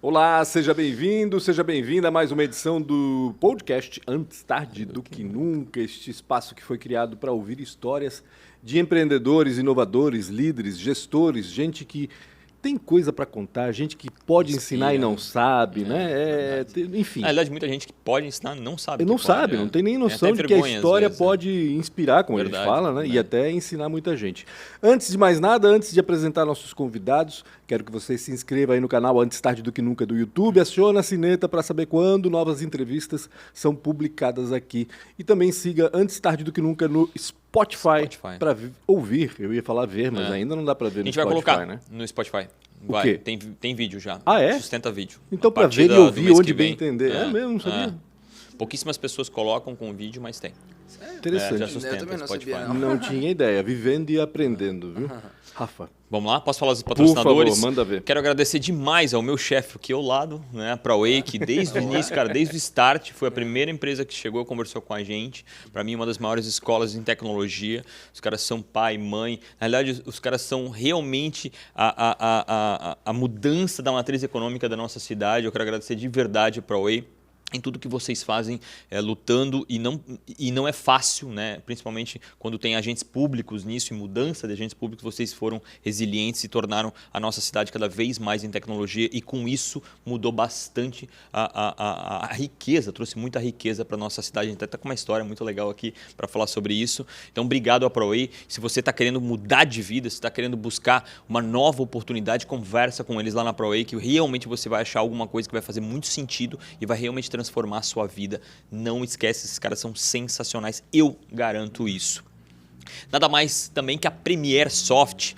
Olá, seja bem-vindo, seja bem-vinda a mais uma edição do podcast Antes Tarde do Que Nunca, este espaço que foi criado para ouvir histórias de empreendedores, inovadores, líderes, gestores, gente que tem coisa para contar, gente que pode ensinar e não sabe, né? Enfim. Na verdade, muita gente que pode ensinar não sabe. Não sabe, não tem nem noção de que a história pode inspirar, como eles falam, né? E até ensinar muita gente. Antes de mais nada, antes de apresentar nossos convidados, quero que você se inscreva aí no canal Antes Tarde do Que Nunca do YouTube, acione a sineta para saber quando novas entrevistas são publicadas aqui. E também siga Antes Tarde do Que Nunca no Spotify. Para ouvir. Eu ia falar ver, mas ainda não dá para ver no Spotify, né? A gente vai colocar no Spotify. Vai. Tem vídeo já. Ah, é? Sustenta vídeo. Então, para ver e ouvir onde bem entender. É mesmo, não sabia? Pouquíssimas pessoas colocam com vídeo, mas tem. Interessante. Já sustenta o Spotify. Não tinha ideia. Vivendo e aprendendo, viu? Rafa. Vamos lá? Posso falar dos patrocinadores? Por favor, manda ver. Quero agradecer demais ao meu chefe aqui ao lado, né, a ProWay, que desde o início, cara, desde o start, foi a primeira empresa que chegou e conversou com a gente. Para mim, uma das maiores escolas em tecnologia. Os caras são pai, mãe. Na realidade, os caras são realmente a mudança da matriz econômica da nossa cidade. Eu quero agradecer de verdade a ProWay em tudo que vocês fazem lutando e não é fácil, né? Principalmente quando tem agentes públicos nisso e mudança de agentes públicos, vocês foram resilientes e tornaram a nossa cidade cada vez mais em tecnologia e com isso mudou bastante a riqueza, trouxe muita riqueza para a nossa cidade. A gente está com uma história muito legal aqui para falar sobre isso. Então, obrigado a ProWay. Se você está querendo mudar de vida, se está querendo buscar uma nova oportunidade, conversa com eles lá na ProWay que realmente você vai achar alguma coisa que vai fazer muito sentido e vai realmente transformar a sua vida. Não esquece, esses caras são sensacionais, eu garanto isso. Nada mais também que a Premier Soft,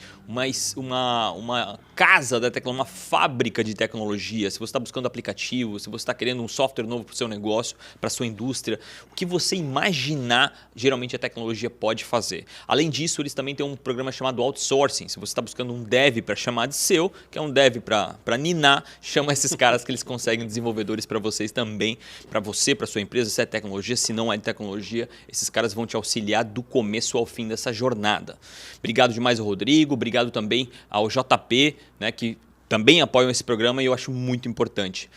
uma casa da tecnologia, uma fábrica de tecnologia. Se você está buscando aplicativo, se você está querendo um software novo para o seu negócio, para a sua indústria, o que você imaginar, geralmente a tecnologia pode fazer. Além disso, eles também têm um programa chamado Outsourcing. Se você está buscando um dev para chamar de seu, que é um dev para ninar, chama esses caras que eles conseguem desenvolvedores para vocês também, para você, para sua empresa, se é tecnologia, se não é tecnologia, esses caras vão te auxiliar do começo ao fim dessa jornada. Obrigado demais ao Rodrigo, obrigado também ao JP, né, que também apoiam esse programa e eu acho muito importante.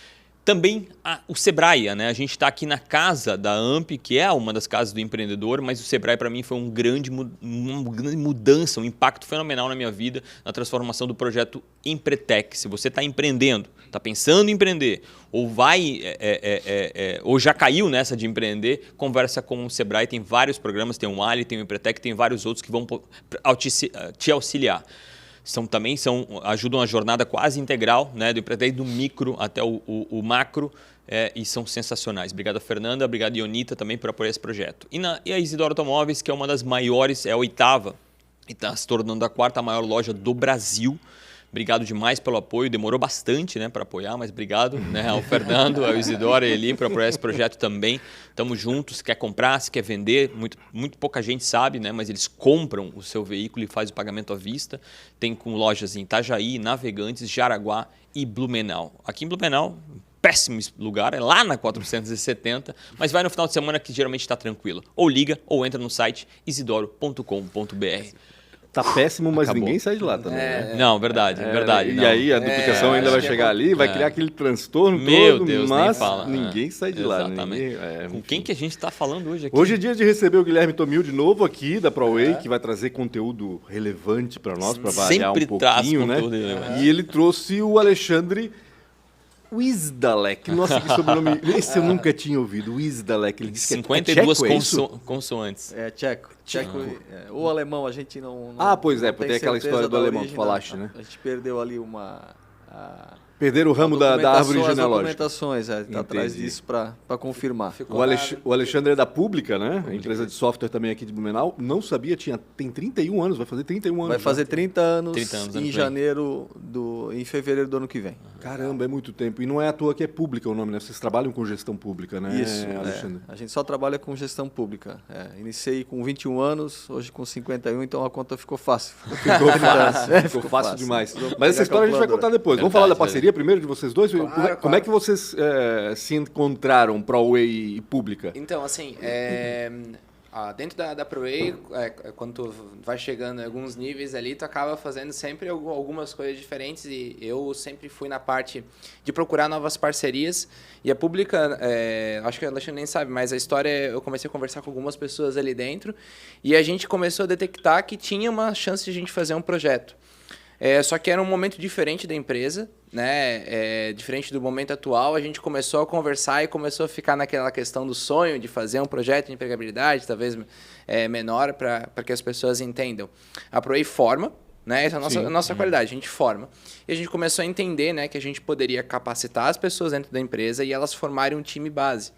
Também o Sebrae, né? A gente está aqui na casa da AMP, que é uma das casas do empreendedor, mas o Sebrae para mim foi uma grande mudança, um impacto fenomenal na minha vida, na transformação do projeto Empretec. Se você está empreendendo, está pensando em empreender, ou ou já caiu nessa de empreender, conversa com o Sebrae, tem vários programas, tem o Ali, tem o Empretec, tem vários outros que vão te auxiliar. Ajudam a jornada quase integral, né, do Empretec, do micro até o macro, e são sensacionais. Obrigado a Fernanda, obrigado a Ionita também por apoiar esse projeto. E a Isidoro Automóveis, que é uma das maiores, é a 8ª, e está se tornando a 4ª maior loja do Brasil. Obrigado demais pelo apoio, demorou bastante, né, para apoiar, mas obrigado, né, ao Fernando, ao Isidoro e a Eli por apoiar esse projeto também. Estamos juntos, se quer comprar, se quer vender, muito pouca gente sabe, né, mas eles compram o seu veículo e fazem o pagamento à vista. Tem com lojas em Itajaí, Navegantes, Jaraguá e Blumenau. Aqui em Blumenau, péssimo lugar, é lá na 470, mas vai no final de semana que geralmente está tranquilo. Ou liga ou entra no site isidoro.com.br. Tá péssimo, mas Acabou. Ninguém sai de lá também, né? Não, verdade. E não. aí a duplicação ainda vai chegar ali, vai criar aquele transtorno Meu todo, Deus, mas nem fala. ninguém sai de lá. Exatamente. Com quem que a gente está falando hoje aqui? Hoje é dia de receber o Guilherme Tomil de novo aqui, da ProWay, que vai trazer conteúdo relevante para nós, para variar um pouquinho, né? E ele trouxe o Alexandre Wisdalek. Nossa, que sobrenome. Esse eu nunca tinha ouvido. Wisdalek. Ele disse 52 que é tcheco, consoantes. É tcheco. O alemão a gente não. Pois é, porque tem aquela história do alemão que tu falaste, né? A gente perdeu ali Perderam o ramo da árvore genealógica. As documentações, está atrás disso para confirmar. O Alexandre é da Pública, né? A empresa de software também aqui de Blumenau. Não sabia, tem 31 anos, vai fazer 31 anos. Vai fazer 30 anos em em fevereiro do ano que vem. Caramba, é muito tempo. E não é à toa que é Pública o nome, né? Vocês trabalham com gestão pública, né, Isso, Alexandre? A gente só trabalha com gestão pública. Iniciei com 21 anos, hoje com 51, então a conta ficou fácil. Ficou fácil demais. Mas essa história a gente vai contar depois. Vamos falar da parceria primeiro de vocês dois? Claro, Como é que vocês se encontraram, ProWay e Pública? Então, assim, Dentro da ProWay, quando tu vai chegando em alguns níveis ali, tu acaba fazendo sempre algumas coisas diferentes, e eu sempre fui na parte de procurar novas parcerias. E a Pública, acho que a Alexandre nem sabe, mas a história, eu comecei a conversar com algumas pessoas ali dentro e a gente começou a detectar que tinha uma chance de a gente fazer um projeto. Só que era um momento diferente da empresa, né? Diferente do momento atual. A gente começou a conversar e começou a ficar naquela questão do sonho de fazer um projeto de empregabilidade, talvez menor, para que as pessoas entendam. A ProWay forma, né? Essa é a nossa qualidade, a gente forma. E a gente começou a entender, né, que a gente poderia capacitar as pessoas dentro da empresa e elas formarem um time base.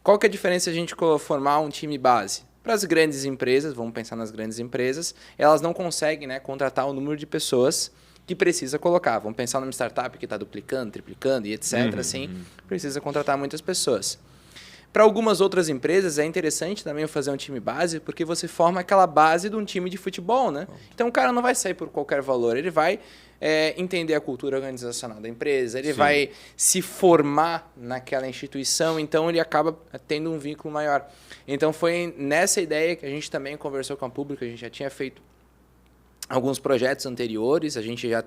Qual que é a diferença de a gente formar um time base? Para as grandes empresas, vamos pensar nas grandes empresas, elas não conseguem, né, contratar o número de pessoas que precisa colocar. Vamos pensar numa startup que está duplicando, triplicando e etc. Precisa contratar muitas pessoas. Para algumas outras empresas é interessante também fazer um time base, porque você forma aquela base de um time de futebol, né? Então o cara não vai sair por qualquer valor, ele vai entender a cultura organizacional da empresa, ele vai se formar naquela instituição, então ele acaba tendo um vínculo maior. Então foi nessa ideia que a gente também conversou com a Pública, a gente já tinha feito alguns projetos anteriores, a gente já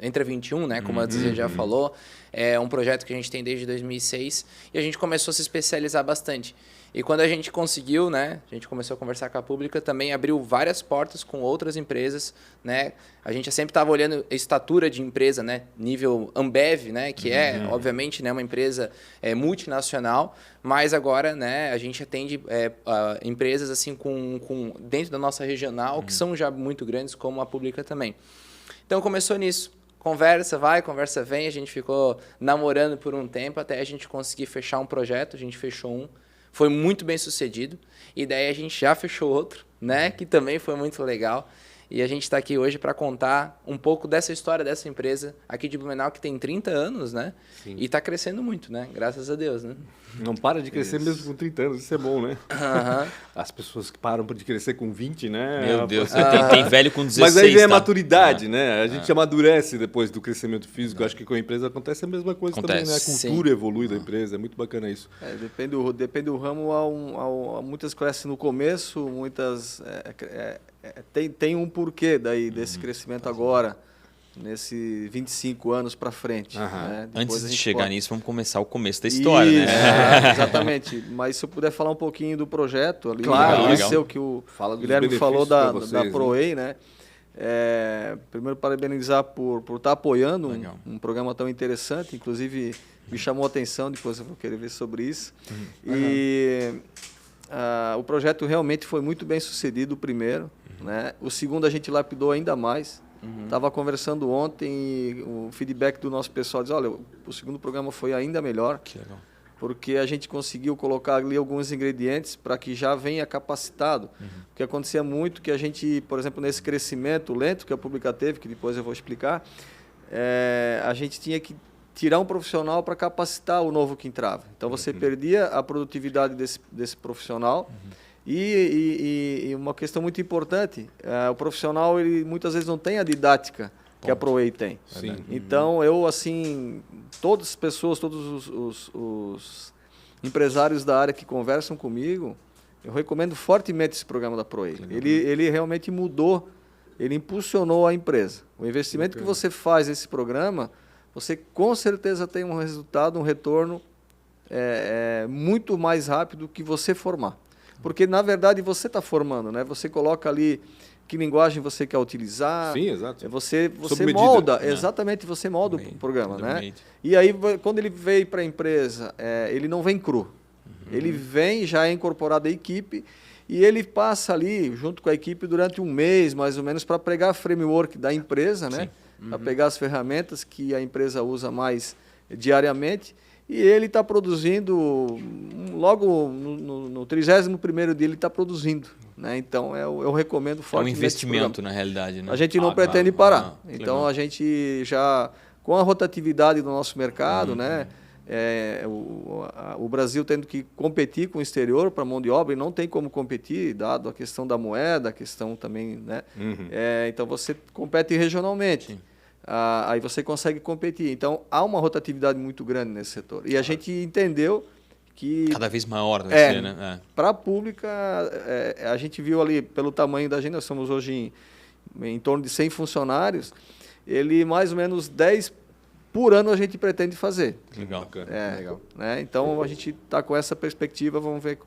entra 21, né, como a Zé já falou, é um projeto que a gente tem desde 2006 e a gente começou a se especializar bastante. E quando a gente conseguiu, né, a gente começou a conversar com a Pública, também abriu várias portas com outras empresas, né? A gente sempre estava olhando a estatura de empresa, né, nível Ambev, né, que obviamente, né, uma empresa multinacional, mas agora, né, a gente atende empresas assim com dentro da nossa regional que são já muito grandes, como a Pública também. Então começou nisso. Conversa vai, conversa vem, a gente ficou namorando por um tempo até a gente conseguir fechar um projeto, a gente fechou um, foi muito bem sucedido, e daí a gente já fechou outro, né, que também foi muito legal, e a gente está aqui hoje para contar um pouco dessa história dessa empresa aqui de Blumenau, que tem 30 anos, né, e está crescendo muito, né, graças a Deus, né. Não para de crescer mesmo com 30 anos, isso é bom, né? As pessoas que param de crescer com 20, né? Meu Deus, tem velho com 16. Mas aí vem a maturidade, né? A gente amadurece depois do crescimento físico. Acho que com a empresa acontece a mesma coisa também, né? A cultura evolui da empresa, é muito bacana isso. Depende do ramo, há muitas crescem no começo, muitas... tem um porquê desse crescimento agora, nesses 25 anos para frente. Né? Antes de chegar nisso, vamos começar o começo da história, né? Exatamente. Mas se eu puder falar um pouquinho do projeto ali, legal. O que o Guilherme falou da ProWay, né? Primeiro, parabenizar por estar apoiando um programa tão interessante, inclusive me chamou a atenção, depois eu vou querer ver sobre isso. E o projeto realmente foi muito bem sucedido, o primeiro. Né? O segundo a gente lapidou ainda mais. Estava conversando ontem e o feedback do nosso pessoal diz, olha, o segundo programa foi ainda melhor, que legal. Porque a gente conseguiu colocar ali alguns ingredientes para que já venha capacitado. Porque acontecia muito que a gente, por exemplo, nesse crescimento lento que a Pública teve, que depois eu vou explicar, a gente tinha que tirar um profissional para capacitar o novo que entrava. Então você perdia a produtividade desse profissional. E uma questão muito importante, o profissional ele muitas vezes não tem a didática que a ProWay tem. Sim. Então, eu, assim, todas as pessoas, todos os empresários da área que conversam comigo, eu recomendo fortemente esse programa da ProWay. Ele realmente mudou, ele impulsionou a empresa. O investimento que você faz nesse programa, você com certeza tem um resultado, um retorno muito mais rápido que você formar. Porque, na verdade, você está formando, né? Você coloca ali que linguagem você quer utilizar. Sim, exato. Você molda, exatamente, você molda o programa, né? E aí, quando ele veio para a empresa, ele não vem cru. Ele vem, já é incorporado à equipe, e ele passa ali, junto com a equipe, durante um mês, mais ou menos, para pegar a framework da empresa, né? Para pegar as ferramentas que a empresa usa mais diariamente. E ele está produzindo, logo no 31º dia ele está produzindo. Né? Então, eu recomendo fortemente. É um investimento, na realidade. Né? A gente não pretende parar. Então, a gente já, com a rotatividade do nosso mercado, né? O Brasil tendo que competir com o exterior para mão de obra, e não tem como competir, dado a questão da moeda, a questão também... Né? Então, você compete regionalmente. Aí você consegue competir. Então, há uma rotatividade muito grande nesse setor. E a gente entendeu que... Cada vez maior, vai ser, né? Para a pública, a gente viu ali, pelo tamanho da gente, nós somos hoje em torno de 100 funcionários, ele mais ou menos 10 por ano a gente pretende fazer. Legal. Legal. Né? Então, a gente está com essa perspectiva, vamos ver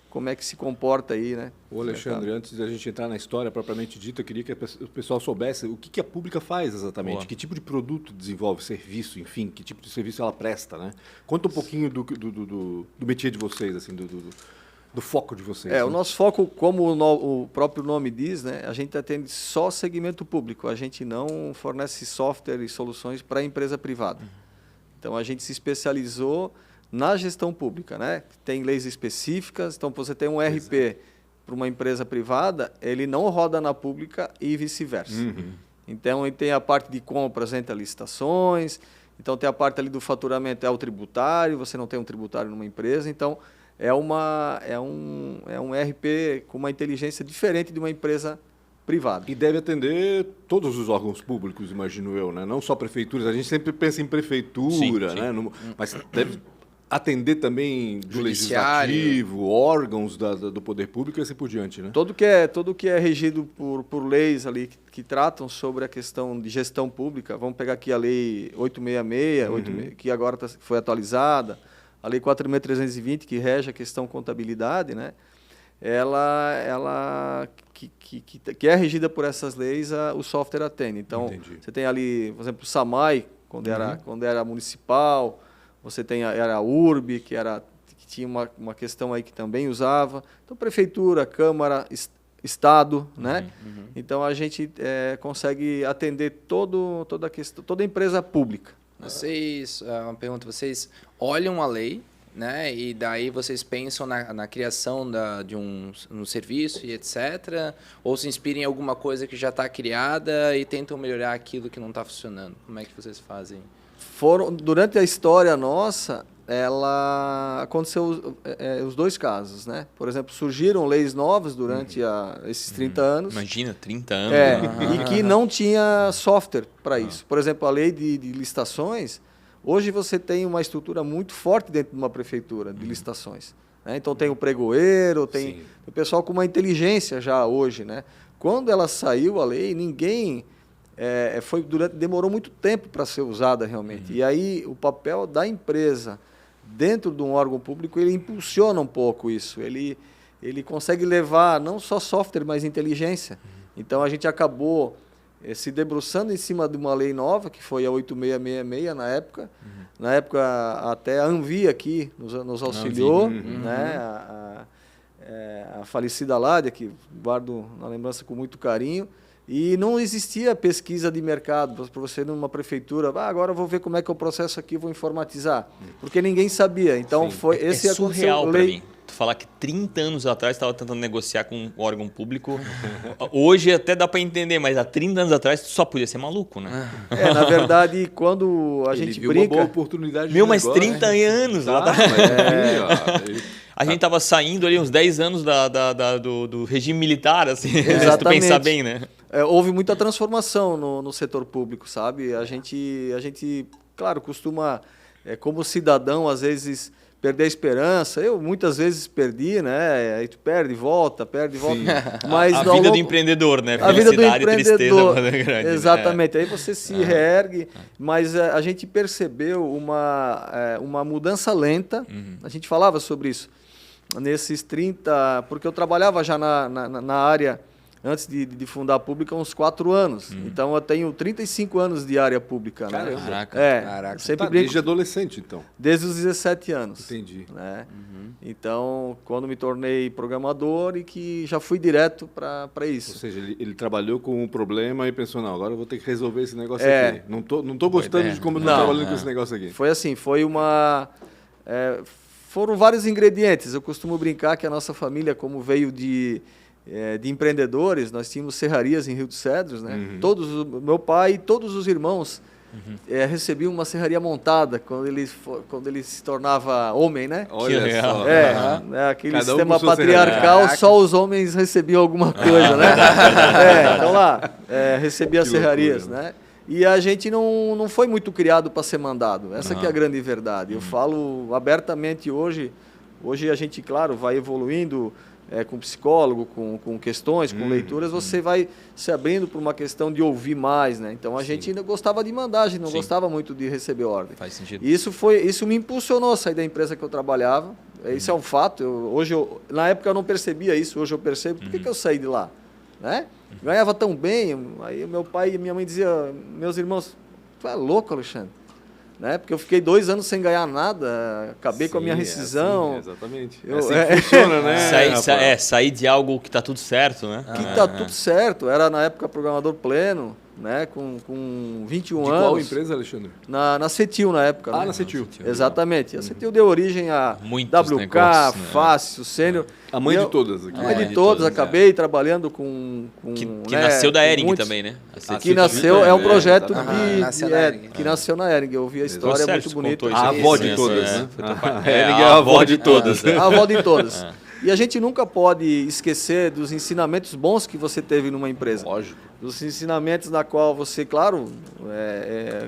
como é que se comporta aí, né? Ô Alexandre, antes da gente entrar na história propriamente dita, eu queria que o pessoal soubesse o que a pública faz exatamente, Boa. Que tipo de produto desenvolve, serviço, enfim, que tipo de serviço ela presta, né? Conta um pouquinho do métier de vocês, assim, do foco de vocês. O nosso foco, como o próprio nome diz, né? A gente atende só segmento público, a gente não fornece software e soluções para a empresa privada. Então, a gente se especializou na gestão pública, né? Tem leis específicas, então você tem um RP para uma empresa privada, ele não roda na pública e vice-versa. Então, ele tem a parte de compras entre licitações, então tem a parte ali do faturamento, é o tributário, você não tem um tributário numa empresa, então é um RP com uma inteligência diferente de uma empresa privada. E deve atender todos os órgãos públicos, imagino eu, né? Não só prefeituras, a gente sempre pensa em prefeitura, sim. né? Mas deve atender também do Judiciário. legislativo, órgãos do poder público e assim por diante, né? Todo que é regido por leis ali que tratam sobre a questão de gestão pública, vamos pegar aqui a Lei 866, que agora foi atualizada, a Lei 4.320, que rege a questão contabilidade, né? Ela que é regida por essas leis, o software atende. Então, você tem ali, por exemplo, o SAMAI, quando era municipal, você era a URB, que tinha uma questão aí que também usava. Então, prefeitura, Câmara, Estado, né? Então, a gente consegue atender toda a questão, toda a empresa pública. Uma pergunta, vocês olham a lei, né? E daí vocês pensam na criação de um serviço e etc. Ou se inspiram em alguma coisa que já está criada e tentam melhorar aquilo que não está funcionando? Como é que vocês fazem? Durante a história nossa, aconteceu os dois casos, né? Por exemplo, surgiram leis novas durante esses 30 anos. Imagina, 30 anos. E que não tinha software para isso. Por exemplo, a lei de licitações, hoje você tem uma estrutura muito forte dentro de uma prefeitura de licitações. Né? Então tem o pregoeiro, tem o pessoal com uma inteligência já hoje, né? Quando ela saiu a lei, ninguém... demorou muito tempo para ser usada realmente. E aí o papel da empresa dentro de um órgão público, ele impulsiona um pouco isso. Ele consegue levar não só software, mas inteligência. Então a gente acabou se debruçando em cima de uma lei nova, que foi a 8666 na época. Na época até a Anvia aqui nos auxiliou, né? A falecida Ládia, que guardo na lembrança com muito carinho. E não existia pesquisa de mercado para você numa prefeitura. Agora eu vou ver como é que é o processo aqui, vou informatizar. Porque ninguém sabia. Então esse surreal para mim. Tu falar que 30 anos atrás estava tentando negociar com um órgão público. Hoje até dá para entender, mas há 30 anos atrás tu só podia ser maluco, né? Na verdade, quando a gente viu brinca... uma boa oportunidade. Mas 30 anos lá. A gente estava saindo ali uns 10 anos do regime militar, assim, se tu pensar bem, né? Houve muita transformação no setor público, sabe? A gente claro, costuma, como cidadão, às vezes, perder a esperança. Eu muitas vezes perdi, né? Aí tu perde, volta. Mas a vida do empreendedor, né? A vida do empreendedor. Grande, exatamente. Né? Aí você se reergue, mas a gente percebeu uma mudança lenta. A gente falava sobre isso nesses 30... Porque eu trabalhava já na área... Antes de fundar a pública, uns 4 anos. Então, eu tenho 35 anos de área pública. Caramba. Né? Caraca. Sempre desde adolescente, então. Desde os 17 anos. Entendi. Né? Então, quando me tornei programador e que já fui direto para isso. Ou seja, ele trabalhou com um problema e pensou, não, agora eu vou ter que resolver esse negócio aqui. Não tô gostando de como eu estou trabalhando com esse negócio aqui. Foi assim, foram vários ingredientes. Eu costumo brincar que a nossa família, como veio de empreendedores, nós tínhamos serrarias em Rio dos Cedros, né? Meu pai e todos os irmãos recebiam uma serraria montada quando ele se tornava homem, né? Olha só. Aquele Cada sistema com sua patriarcal, só os homens recebiam alguma coisa, né? Então lá, recebia as serrarias, né? E a gente não foi muito criado para ser mandado. Essa que é a grande verdade. Eu falo abertamente hoje Hoje a gente, claro, vai evoluindo com psicólogo, com questões, com leituras, você vai se abrindo para uma questão de ouvir mais, né? Então a gente ainda gostava de mandar, a gente não gostava muito de receber ordem. Faz sentido. E isso me impulsionou a sair da empresa que eu trabalhava. Isso é um fato. Na época eu não percebia isso, hoje eu percebo. Por que eu saí de lá? Né? Ganhava tão bem, aí meu pai e minha mãe diziam, meus irmãos, tu é louco, Alexandre? Né? Porque eu fiquei 2 anos sem ganhar nada, acabei com a minha rescisão. Exatamente. Funciona, né? Sair de algo que está tudo certo, né? Que está tudo certo. Era, na época, programador pleno, né? Com 21 anos. De qual empresa, Alexandre? Na Cetil, na época. Ah, né? na Cetil. Exatamente. A Cetil deu origem a Muitos WK, negócios, né? Fácil, Sênior. A mãe de todas. Aqui. A mãe de todas. Acabei trabalhando com que nasceu da Ering também, né? Que nasceu, é um projeto que nasceu na Ering. Eu ouvi a história, é muito bonita. A avó de todas, né? A Ering é a avó de todas. A avó de todas. E a gente nunca pode esquecer dos ensinamentos bons que você teve numa empresa. Lógico. Dos ensinamentos na qual você, claro,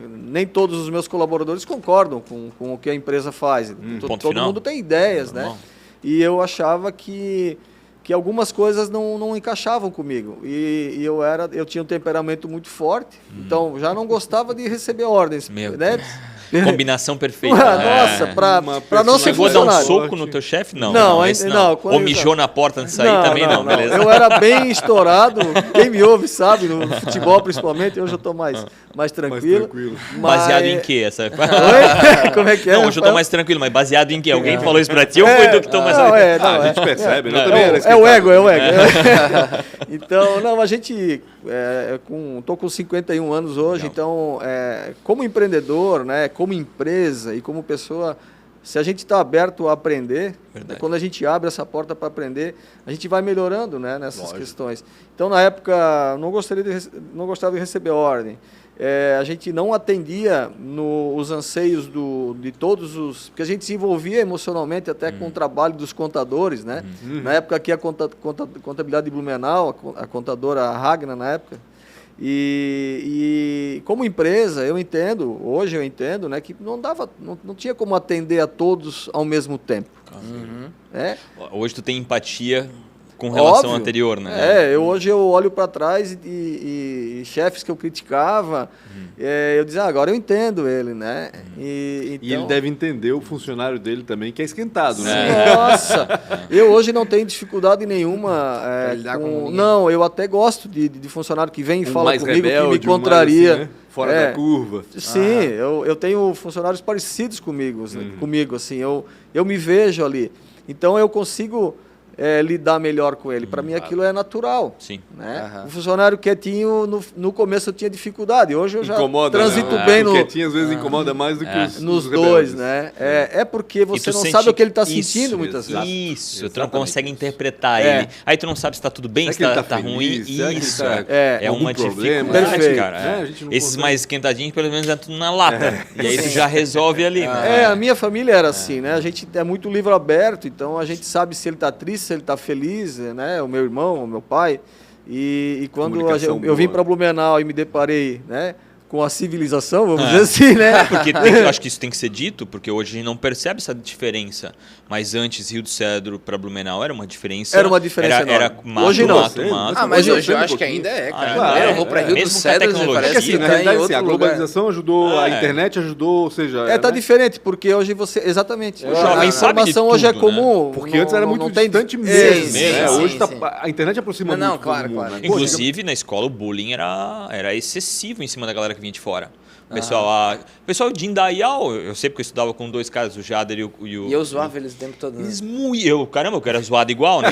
nem todos os meus colaboradores concordam com o que a empresa faz. Todo mundo tem ideias, né? E eu achava que algumas coisas não encaixavam comigo. E eu tinha um temperamento muito forte, então já não gostava de receber ordens. Meu né? Combinação perfeita. Nossa, para não ser Chegou a dar um funcionário. soco no teu chefe? Não. Não. Ou mijou na porta antes de sair também? Não, beleza. Eu era bem estourado, quem me ouve sabe, no futebol principalmente, hoje eu estou mais tranquilo. Baseado em quê? Oi? Como é que é? Não, hoje eu estou mais tranquilo, mas baseado em quê? Alguém falou isso para ti ou foi tu que estou mais tranquilo? A gente percebe, né? É o ego. Então, a gente... Estou com 51 anos hoje, então, como empreendedor, né, como empresa e como pessoa, se a gente está aberto a aprender, quando a gente abre essa porta para aprender, a gente vai melhorando, né, nessas questões. Então, na época, não gostava de receber ordem. A gente não atendia os anseios de todos os... Porque a gente se envolvia emocionalmente até com o trabalho dos contadores, né? Na época aqui a contabilidade de Blumenau, a contadora Ragnar na época. E como empresa, hoje eu entendo, né, que não tinha como atender a todos ao mesmo tempo. Hoje tu tem empatia com relação ao anterior, né? Hoje eu olho para trás e chefes que eu criticava, eu dizia, agora eu entendo ele, né? E ele deve entender o funcionário dele também, que é esquentado, né? Nossa! Eu hoje não tenho dificuldade nenhuma. Não, eu até gosto de funcionário que vem e fala comigo, rebelde, que me contraria. Assim, né? Fora da curva. Sim, eu tenho funcionários parecidos comigo, assim, eu me vejo ali. Então eu consigo... lidar melhor com ele. Para mim aquilo é natural. Sim. Né? O funcionário quietinho, no começo eu tinha dificuldade. Hoje eu já transito né? bem no... O quietinho às vezes incomoda mais do que nos os dois, né? É porque você não sabe o que ele está sentindo muitas vezes. Isso, tu não consegue interpretar ele. Aí tu não sabe se está tudo bem, se está ruim. Isso. É uma dificuldade, cara. Esses mais esquentadinhos, pelo menos, é tudo na lata. E aí tu já resolve ali. A minha família era assim, né? A gente é muito livro aberto, então a gente sabe se ele está triste, se ele está feliz, né? O meu irmão, o meu pai. E quando eu vim para Blumenau e me deparei, né, com a civilização, vamos dizer assim, né? Porque eu acho que isso tem que ser dito, porque hoje a gente não percebe essa diferença. Mas antes, Rio do Cedro para Blumenau era uma diferença. Era uma diferença era mato, hoje não. mato. Mas hoje eu acho que ainda é, cara. Eu vou para Rio do Cedro, parece que na realidade a globalização ajudou, a internet ajudou, ou seja... tá diferente, porque hoje você... Exatamente. A informação hoje é comum. Porque antes era muito distante mesmo. Hoje a internet aproxima muito. Não, claro. Inclusive, na escola, o bullying era excessivo em cima da galera que vinha de fora. O pessoal de Indaial, eu sei porque eu estudava com 2 caras, o Jader e o... E eu zoava eles o tempo todo. Né? Eu era zoado igual, né?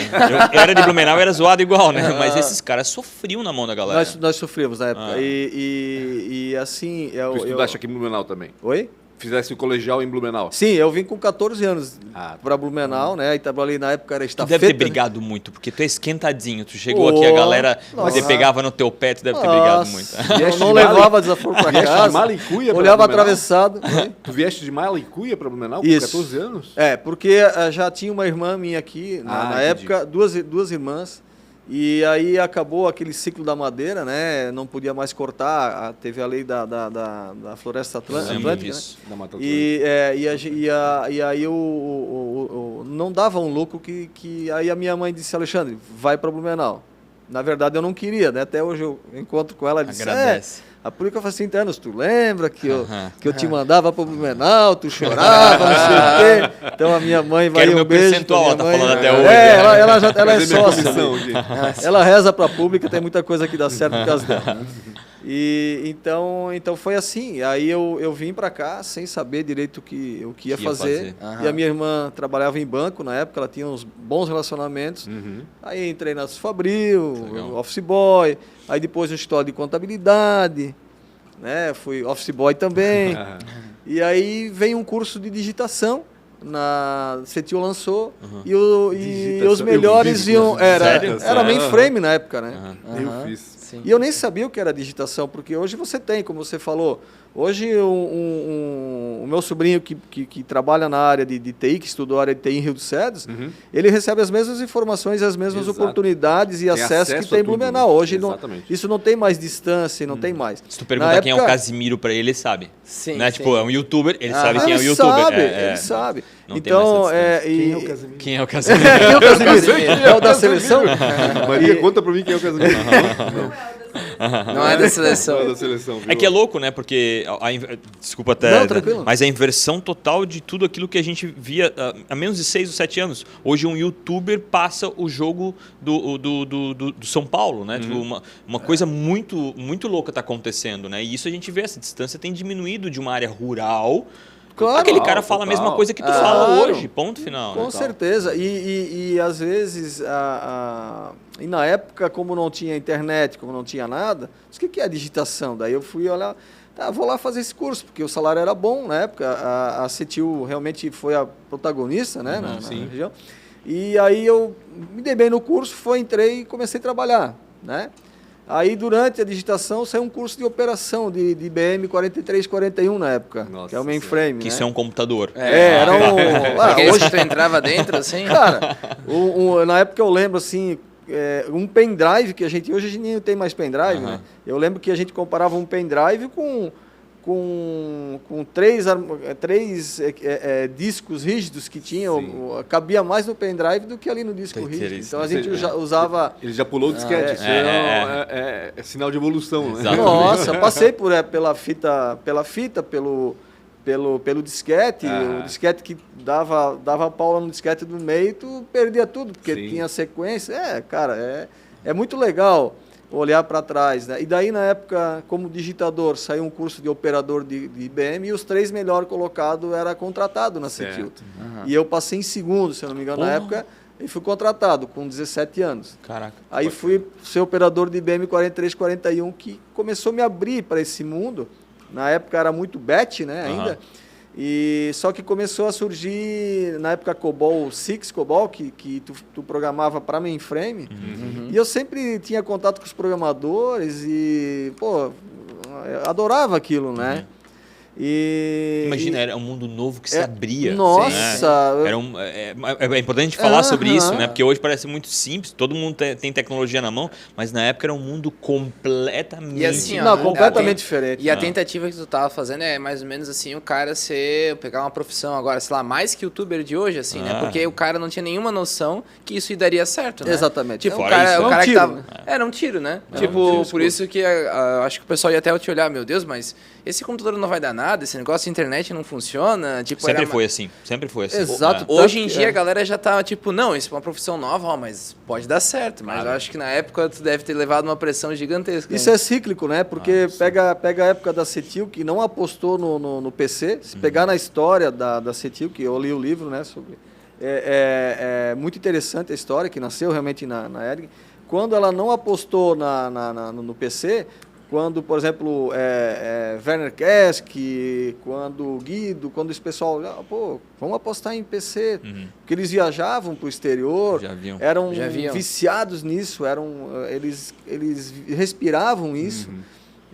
Eu era de Blumenau, era zoado igual, né? Mas esses caras sofriam na mão da galera. Nós sofríamos na época. E assim... Tu estudaste aqui em Blumenau também? Oi? Fizesse o colegial em Blumenau? Sim, eu vim com 14 anos para Blumenau, né? E trabalhei na época, era estafeta. Tu deve ter brigado muito, porque tu é esquentadinho. Tu chegou aqui, a galera pegava no teu pé, tu deve ter brigado muito. Não levava desaforo para casa. De mala e cuia olhava atravessado. Tu vieste de mala e cuia para Blumenau com 14 anos? Porque já tinha uma irmã minha aqui, na época, duas irmãs. E aí acabou aquele ciclo da madeira, né? Não podia mais cortar, teve a lei da floresta atlântica, né? Da Mata Atlântica. E aí não dava um lucro que aí a minha mãe disse, Alexandre, vai para Blumenau. Na verdade, eu não queria, né? Até hoje eu encontro com ela e disse, a Pública faz 30 anos, tu lembra que eu te mandava para o Blumenau, tu chorava, não sei o quê. Então a minha mãe vai um beijo. Percentual, ela tá falando até hoje. Ela é sócia. Ela reza para a Pública, tem muita coisa que dá certo por causa dela. E então foi assim. Aí eu vim para cá sem saber direito o que ia fazer. E a minha irmã trabalhava em banco na época, ela tinha uns bons relacionamentos. Aí entrei na Fabril, office boy, aí depois no escritório de contabilidade, né? Fui office boy também. E aí veio um curso de digitação. Na CETIL lançou e os melhores iam. Era mainframe na época, né? Eu fiz. Sim. E eu nem sabia o que era digitação, porque hoje você tem, como você falou, hoje o meu sobrinho que trabalha na área de TI, que estudou a área de TI em Rio dos Cedros, ele recebe as mesmas informações, as mesmas oportunidades e acesso que tem em Blumenau. Hoje isso não tem mais distância, não tem mais. Se tu perguntar quem é o Casimiro para ele sabe. Sim, né? Tipo, é um youtuber, ele sabe quem é o youtuber. Ele sabe. Então, quem é o Casimiro? Quem é o Casimiro? É o da seleção? Maria, conta pra mim quem é o Casimiro. Não é da seleção. Não é da seleção. É que é louco, né? Porque, desculpa até, mas a inversão total de tudo aquilo que a gente via há menos de 6 ou 7 anos. Hoje um youtuber passa o jogo do São Paulo, né? Tipo, uma coisa muito, muito louca está acontecendo, né? E isso a gente vê, essa distância tem diminuído de uma área rural. Claro, aquele cara fala a mesma coisa que tu fala hoje, ponto final. Com certeza. E às vezes, e na época, como não tinha internet, como não tinha nada, o que é a digitação? Daí eu fui olhar, vou lá fazer esse curso, porque o salário era bom na época. A CETIL realmente foi a protagonista, né, na região. E aí eu me dei bem no curso, entrei e comecei a trabalhar, né? Aí, durante a digitação, saiu um curso de operação de IBM 4341 na época, que é o mainframe. Que isso é um computador. Era um... hoje tu entrava dentro, assim? Cara, na época eu lembro, assim, um pendrive, que hoje a gente não tem mais pendrive, né? Eu lembro que a gente comparava um pendrive com três discos rígidos que tinham, cabia mais no pendrive do que ali no disco rígido. Então a gente usava... Ele já pulou o disquete, isso é sinal de evolução, né? Exatamente. Nossa, passei pela fita, pelo disquete, o disquete que dava pau no disquete do meio, tu perdia tudo, porque tinha sequência. Cara, é muito legal olhar para trás, né? E daí, na época, como digitador, saiu um curso de operador de IBM e os 3 melhor colocados era contratado na CETIL. E eu passei em segundo, se eu não me engano, na época, e fui contratado com 17 anos. Caraca. Aí fui ser operador de IBM 4341, que começou a me abrir para esse mundo. Na época era muito BET, né, ainda. E só que começou a surgir, na época, COBOL 6, COBOL, que tu programava para mainframe. E eu sempre tinha contato com os programadores e, eu adorava aquilo, né? Imagina, era um mundo novo que se abria. Nossa! É importante falar sobre isso, né? Porque hoje parece muito simples, todo mundo tem tecnologia na mão, mas na época era um mundo completamente... assim, completamente diferente. E a tentativa que tu tava fazendo é mais ou menos assim, o cara pegar uma profissão agora, sei lá, mais que youtuber de hoje, assim, né? Porque o cara não tinha nenhuma noção que isso daria certo, né? Exatamente. Tipo, o cara que tava... Era um tiro, né? Por isso que acho que o pessoal ia até te olhar, meu Deus, mas esse computador não vai dar nada, esse negócio de internet não funciona. Tipo, sempre foi assim. Exato. Hoje em dia a galera já tá tipo, não, isso é uma profissão nova, mas pode dar certo. Mas eu acho que na época tu deve ter levado uma pressão gigantesca. Isso é cíclico, né? Porque pega a época da CETIL, que não apostou no PC. Se pegar na história da CETIL, que eu li o livro, né, sobre... É muito interessante a história, que nasceu realmente na ERG. Quando ela não apostou no PC... Quando, por exemplo, Werner Kesk, quando Guido, quando esse pessoal, vamos apostar em PC, porque eles viajavam para o exterior, eram viciados nisso, eles respiravam isso,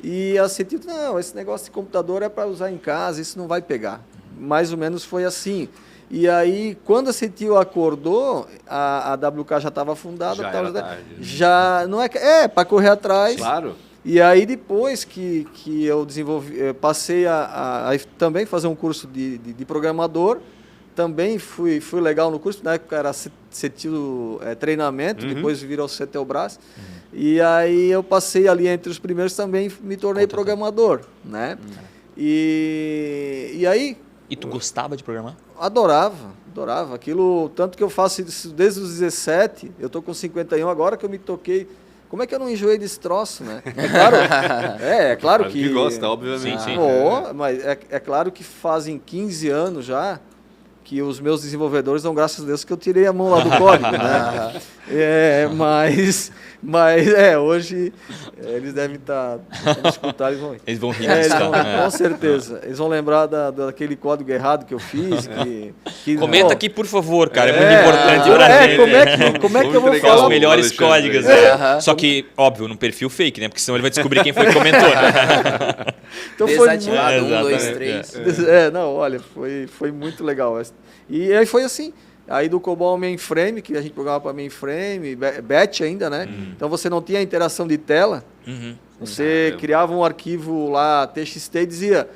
e a CETIL, não, esse negócio de computador é para usar em casa, isso não vai pegar. Mais ou menos foi assim. E aí, quando a CETIL acordou, a WK já estava fundada, não é para correr atrás. Claro. E aí, depois que eu passei a também fazer um curso de programador, também fui legal no curso, na época era CETIL treinamento, depois virou CETELBRAS, e aí eu passei ali entre os primeiros também, me tornei programador, né? E aí... E tu gostava de programar? Adorava aquilo, tanto que eu faço isso desde os 17, eu tô com 51 agora que eu me toquei. Como é que eu não enjoei desse troço, né? É claro que gosta, obviamente. Sim. Mas é claro que fazem 15 anos já que os meus desenvolvedores dão graças a Deus que eu tirei a mão lá do código, né? Hoje eles devem estar escutar, eles vão rir. Com certeza. Eles vão lembrar daquele código errado que eu fiz. Comenta aqui, por favor, cara. É muito importante pra gente. Como é que eu vou falar? Os melhores códigos. Só que, óbvio, num perfil fake, né? Porque senão ele vai descobrir quem foi que comentou. Né? Então desativado, 1, 2, 3. Olha, foi muito legal. E aí foi assim. Aí do COBOL mainframe, que a gente programava para mainframe, batch ainda, né? Então você não tinha interação de tela. Você criava um arquivo lá, TXT, e dizia,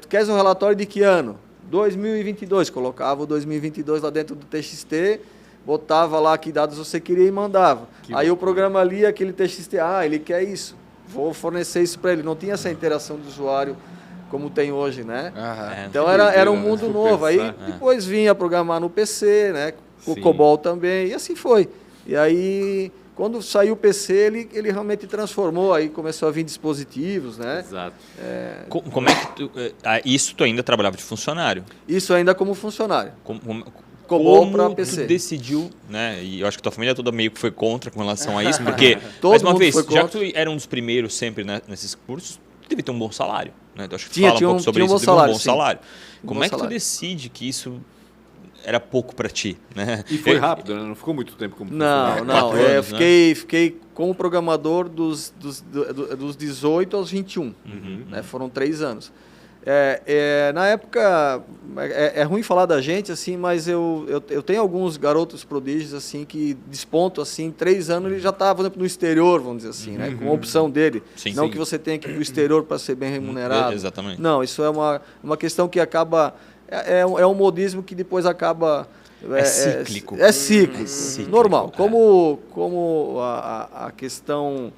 tu queres um relatório de que ano? 2022. Colocava o 2022 lá dentro do TXT, botava lá que dados você queria e mandava. Aí o programa lia aquele TXT, ele quer isso, vou fornecer isso para ele. Não tinha essa interação do usuário como tem hoje, né? Então era um mundo novo. Aí depois vinha programar no PC, né? Com o COBOL também, e assim foi. E aí, quando saiu o PC, ele realmente transformou, aí começou a vir dispositivos, né? Exato. Como é que isso tu ainda trabalhava de funcionário? Isso ainda como funcionário. COBOL para PC. Tu decidiu, né? E eu acho que tua família toda meio que foi contra com relação a isso, porque, mais uma vez, já que tu era um dos primeiros sempre, né, nesses cursos, tu deve ter um bom salário. Né? Acho que tu fala um pouco sobre isso, um bom salário. Como é que tu decide que isso era pouco para ti? Né? E foi rápido, né? Não ficou muito tempo como funcionário. Não. Eu fiquei como programador dos 18 aos 21. Né? Foram 3 anos. Na época, é ruim falar da gente, assim, mas eu tenho alguns garotos prodígios assim, que despontam, assim, 3 anos ele já está, por exemplo, no exterior, vamos dizer assim, né? Com a opção dele. Não que você tenha que ir para o exterior para ser bem remunerado. Exatamente. Não, isso é uma questão que acaba... É um modismo que depois acaba... cíclico. É cíclico, normal. Como a questão...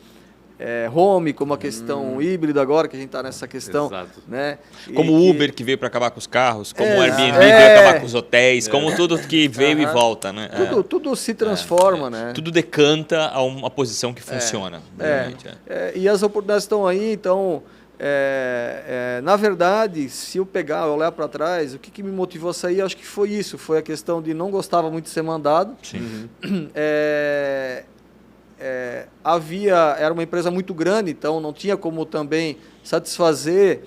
home, como a questão híbrida agora, que a gente está nessa questão. Exato. Né? Como o Uber que veio para acabar com os carros, como o Airbnb veio acabar com os hotéis, como tudo que veio e volta. Né? Tudo se transforma. Né? Tudo decanta a uma posição que funciona. E as oportunidades estão aí, então... na verdade, se eu olhar para trás, o que me motivou a sair, acho que foi isso. Foi a questão de não gostava muito de ser mandado. Sim. Era uma empresa muito grande, então não tinha como também satisfazer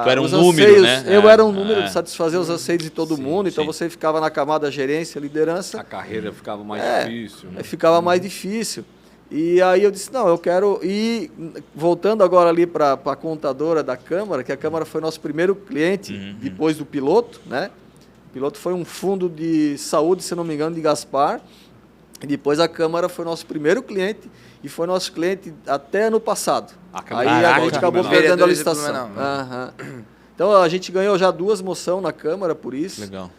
tu era um os número, anseios. né? Eu era um número de satisfazer os anseios de todo mundo, então você ficava na camada gerência, liderança. A carreira ficava mais difícil. Né? Ficava mais difícil. E aí eu disse, não, eu quero ir, voltando agora ali para a contadora da Câmara, que a Câmara foi nosso primeiro cliente, depois do piloto, né? O piloto foi um fundo de saúde, se não me engano, de Gaspar. E depois a Câmara foi nosso primeiro cliente e foi nosso cliente até ano passado. Aí a gente acabou perdendo a licitação. Então a gente ganhou já 2 moções na Câmara por isso. Legal.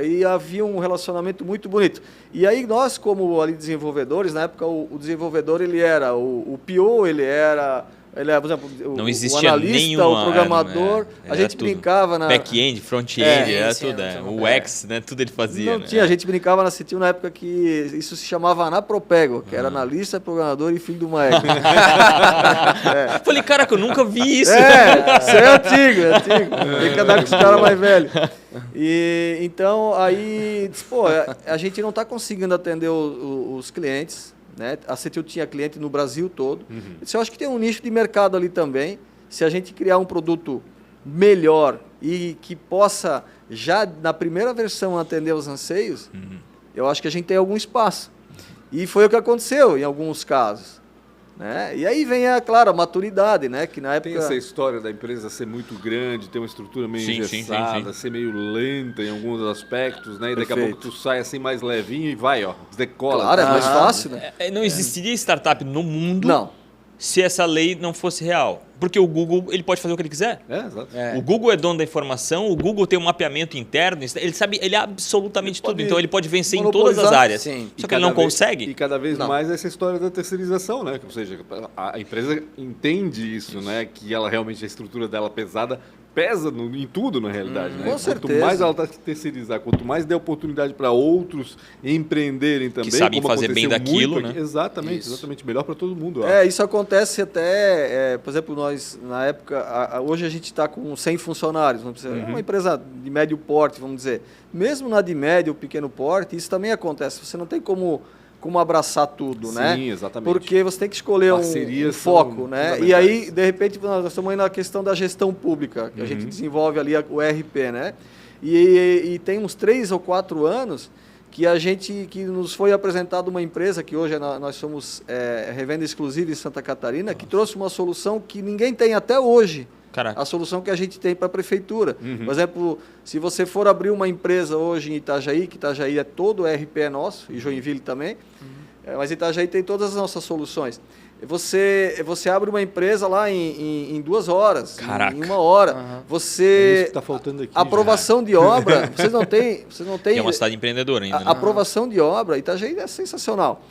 E havia um relacionamento muito bonito. E aí nós, como ali desenvolvedores, na época o desenvolvedor ele era o PO, ele era, por exemplo, não o analista, o programador. A gente brincava na... Back-end, front-end, tudo. O UX, né? Tudo ele fazia. Não tinha, a gente brincava na CETIL na época que isso se chamava Anapropego, que era analista, programador e filho do maestro. Falei, caraca, eu nunca vi isso. Isso é antigo. Tem que andar com os caras mais velhos. E então, aí, a gente não está conseguindo atender os clientes. Né? A CETIL tinha cliente no Brasil todo. Eu acho que tem um nicho de mercado ali também. Se a gente criar um produto melhor e que possa, já na primeira versão, atender os anseios, eu acho que a gente tem algum espaço. E foi o que aconteceu em alguns casos. Né? E aí vem, claro, a maturidade, né? Que na época... Tem essa história da empresa ser muito grande, ter uma estrutura meio engessada, ser meio lenta em alguns aspectos, né? E daqui a pouco tu sai assim mais levinho e vai, decola. Claro, é mais fácil, né? Não existiria startup no mundo se essa lei não fosse real. Porque o Google ele pode fazer o que ele quiser. Exato. O Google é dono da informação, o Google tem um mapeamento interno, ele sabe, ele é absolutamente tudo. Então ele pode vencer em todas as áreas. Sim. Só que ele não consegue. E cada vez mais essa história da terceirização, né? Ou seja, a empresa entende isso, né? Que ela realmente, a estrutura dela pesada, pesa em tudo, na realidade. Né? Com certeza. Quanto mais ela está terceirizar, quanto mais der oportunidade para outros empreenderem também. Que sabem fazer bem daquilo, né? Exatamente. Melhor para todo mundo. Isso acontece até, por exemplo, nós, na época, hoje a gente está com 100 funcionários, vamos dizer, uma empresa de médio porte, vamos dizer. Mesmo na de médio, pequeno porte, isso também acontece. Você não tem como abraçar tudo, né? Sim, exatamente. Porque você tem que escolher um foco, né? E aí, de repente, nós estamos aí na questão da gestão pública, que a gente desenvolve ali o ERP, né? E tem uns 3 ou 4 anos que nos foi apresentada uma empresa, que hoje nós somos revenda exclusiva em Santa Catarina, que trouxe uma solução que ninguém tem até hoje. Caraca. A solução que a gente tem para a prefeitura. Por exemplo, se você for abrir uma empresa hoje em Itajaí, que Itajaí é todo o RP nosso, e Joinville também, mas Itajaí tem todas as nossas soluções. Você abre uma empresa lá em 2 horas, Caraca. em 1 hora. É isso que está faltando aqui. Aprovação de obra, vocês não têm... É uma cidade empreendedora ainda. Aprovação de obra, Itajaí é sensacional.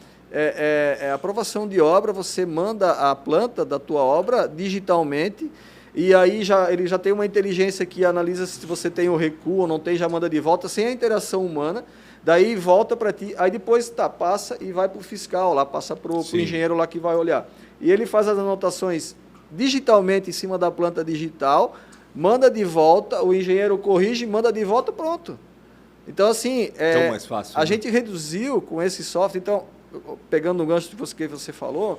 Aprovação de obra, você manda a planta da tua obra digitalmente, e aí ele já tem uma inteligência que analisa se você tem o recuo ou não tem, já manda de volta, sem a interação humana, daí volta para ti, aí depois passa e vai para o fiscal, lá passa para o engenheiro lá que vai olhar. E ele faz as anotações digitalmente em cima da planta digital, manda de volta, o engenheiro corrige, manda de volta, pronto. Então, assim, mais fácil, a gente reduziu com esse software, então, pegando o gancho que você falou,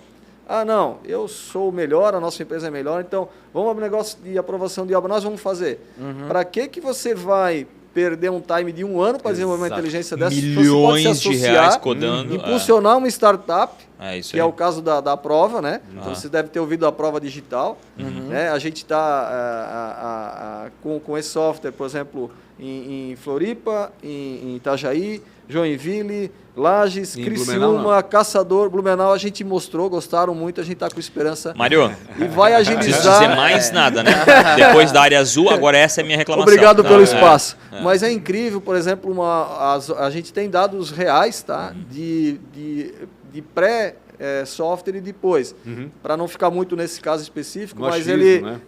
não, eu sou o melhor, a nossa empresa é melhor, então vamos ao negócio de aprovação de obra, nós vamos fazer. Para que você vai perder um time de 1 ano para desenvolver uma inteligência dessa? Milhões de reais codando. Impulsionar uma startup, isso que é o caso da prova, né? Então você deve ter ouvido a prova digital. Né? A gente está com esse software, por exemplo, em Floripa, em Itajaí, Joinville, Lages, Criciúma, Caçador, Blumenau, a gente mostrou, gostaram muito, a gente está com esperança. Mário, e vai agilizar. Não preciso dizer mais nada, né? Depois da área azul, agora essa é a minha reclamação. Obrigado pelo espaço. Mas é incrível, por exemplo, a gente tem dados reais, tá? De pré-software e depois. Para não ficar muito nesse caso específico, mas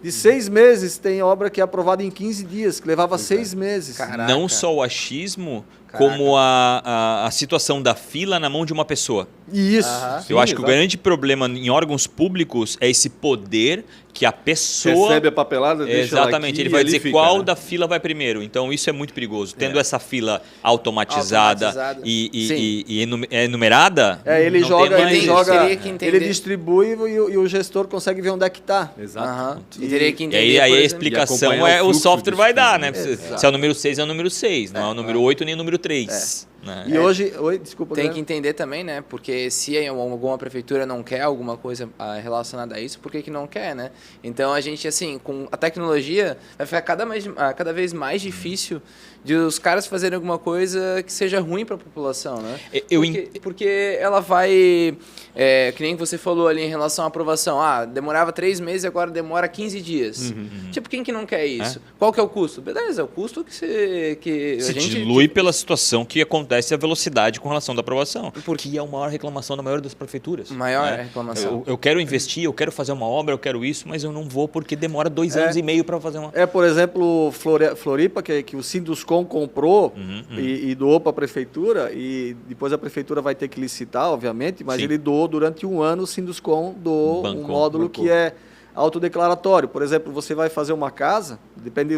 de 6 meses tem obra que é aprovada em 15 dias, que levava 6 meses. Caraca. Não só o achismo, como a situação da fila na mão de uma pessoa. Isso. Eu acho que o grande problema em órgãos públicos é esse poder que a pessoa... recebe a papelada, deixa Exatamente, aqui, ele vai dizer fica, qual né? da fila vai primeiro. Então isso é muito perigoso. Tendo essa fila automatizada e enumerada... ele não joga, tem mais... ele distribui e o gestor consegue ver onde é que está. Exato. E teria que entender, aí a explicação o software vai dar, né? Exato. Se é o número 6, é o número 6, não é o número 8 nem o número 3. Né? E hoje... desculpa, tem que entender também, né? Porque se alguma prefeitura não quer alguma coisa relacionada a isso, por que não quer, né? Então a gente, assim, com a tecnologia, vai ficar cada vez mais difícil de os caras fazerem alguma coisa que seja ruim para a população, né? Porque ela vai... que nem você falou ali em relação à aprovação. Demorava 3 meses e agora demora 15 dias. Tipo, quem que não quer isso? Qual que é o custo? Beleza, é o custo que se a gente... dilui pela situação que acontece a velocidade com relação da aprovação. Porque é a maior reclamação da maioria das prefeituras. Maior reclamação. Eu quero investir, eu quero fazer uma obra, eu quero isso, mas eu não vou porque demora 2 anos e meio para fazer uma... por exemplo, Floripa, que o Sinduscom comprou e doou para a prefeitura, e depois a prefeitura vai ter que licitar, obviamente, mas ele doou durante 1 ano, o Sinduscom doou um módulo que é autodeclaratório. Por exemplo, você vai fazer uma casa, depende,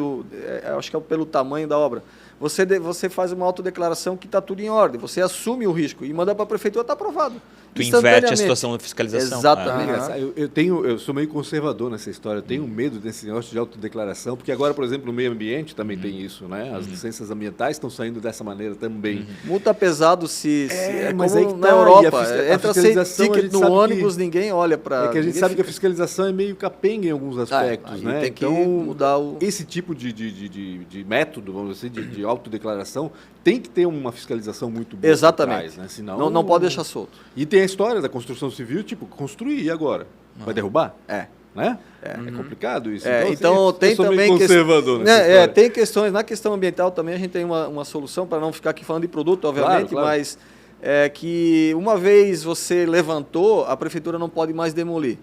acho que é pelo tamanho da obra, você faz uma autodeclaração que está tudo em ordem, você assume o risco e manda para a prefeitura, está aprovado. Tu inverte a situação da fiscalização. Exatamente. Eu sou meio conservador nessa história, eu tenho medo desse negócio de autodeclaração, porque agora, por exemplo, no meio ambiente também tem isso, né? As licenças ambientais estão saindo dessa maneira também. Multa pesado mas como aí que na tá, Europa. Entra sem ticket no ônibus, ninguém olha para... É que a gente sabe que a fiscalização é meio capenga em alguns aspectos, né? Tem que mudar esse tipo de método, vamos dizer, de autodeclaração, tem que ter uma fiscalização muito boa. Exatamente. Trás, né? Senão, não pode deixar solto. E tem a história da construção civil, tipo, construir, e agora? vai derrubar? Né? É complicado isso. Então tem também conservador tem questões, na questão ambiental também a gente tem uma solução, para não ficar aqui falando de produto, obviamente, claro. Mas que uma vez você levantou, a prefeitura não pode mais demolir.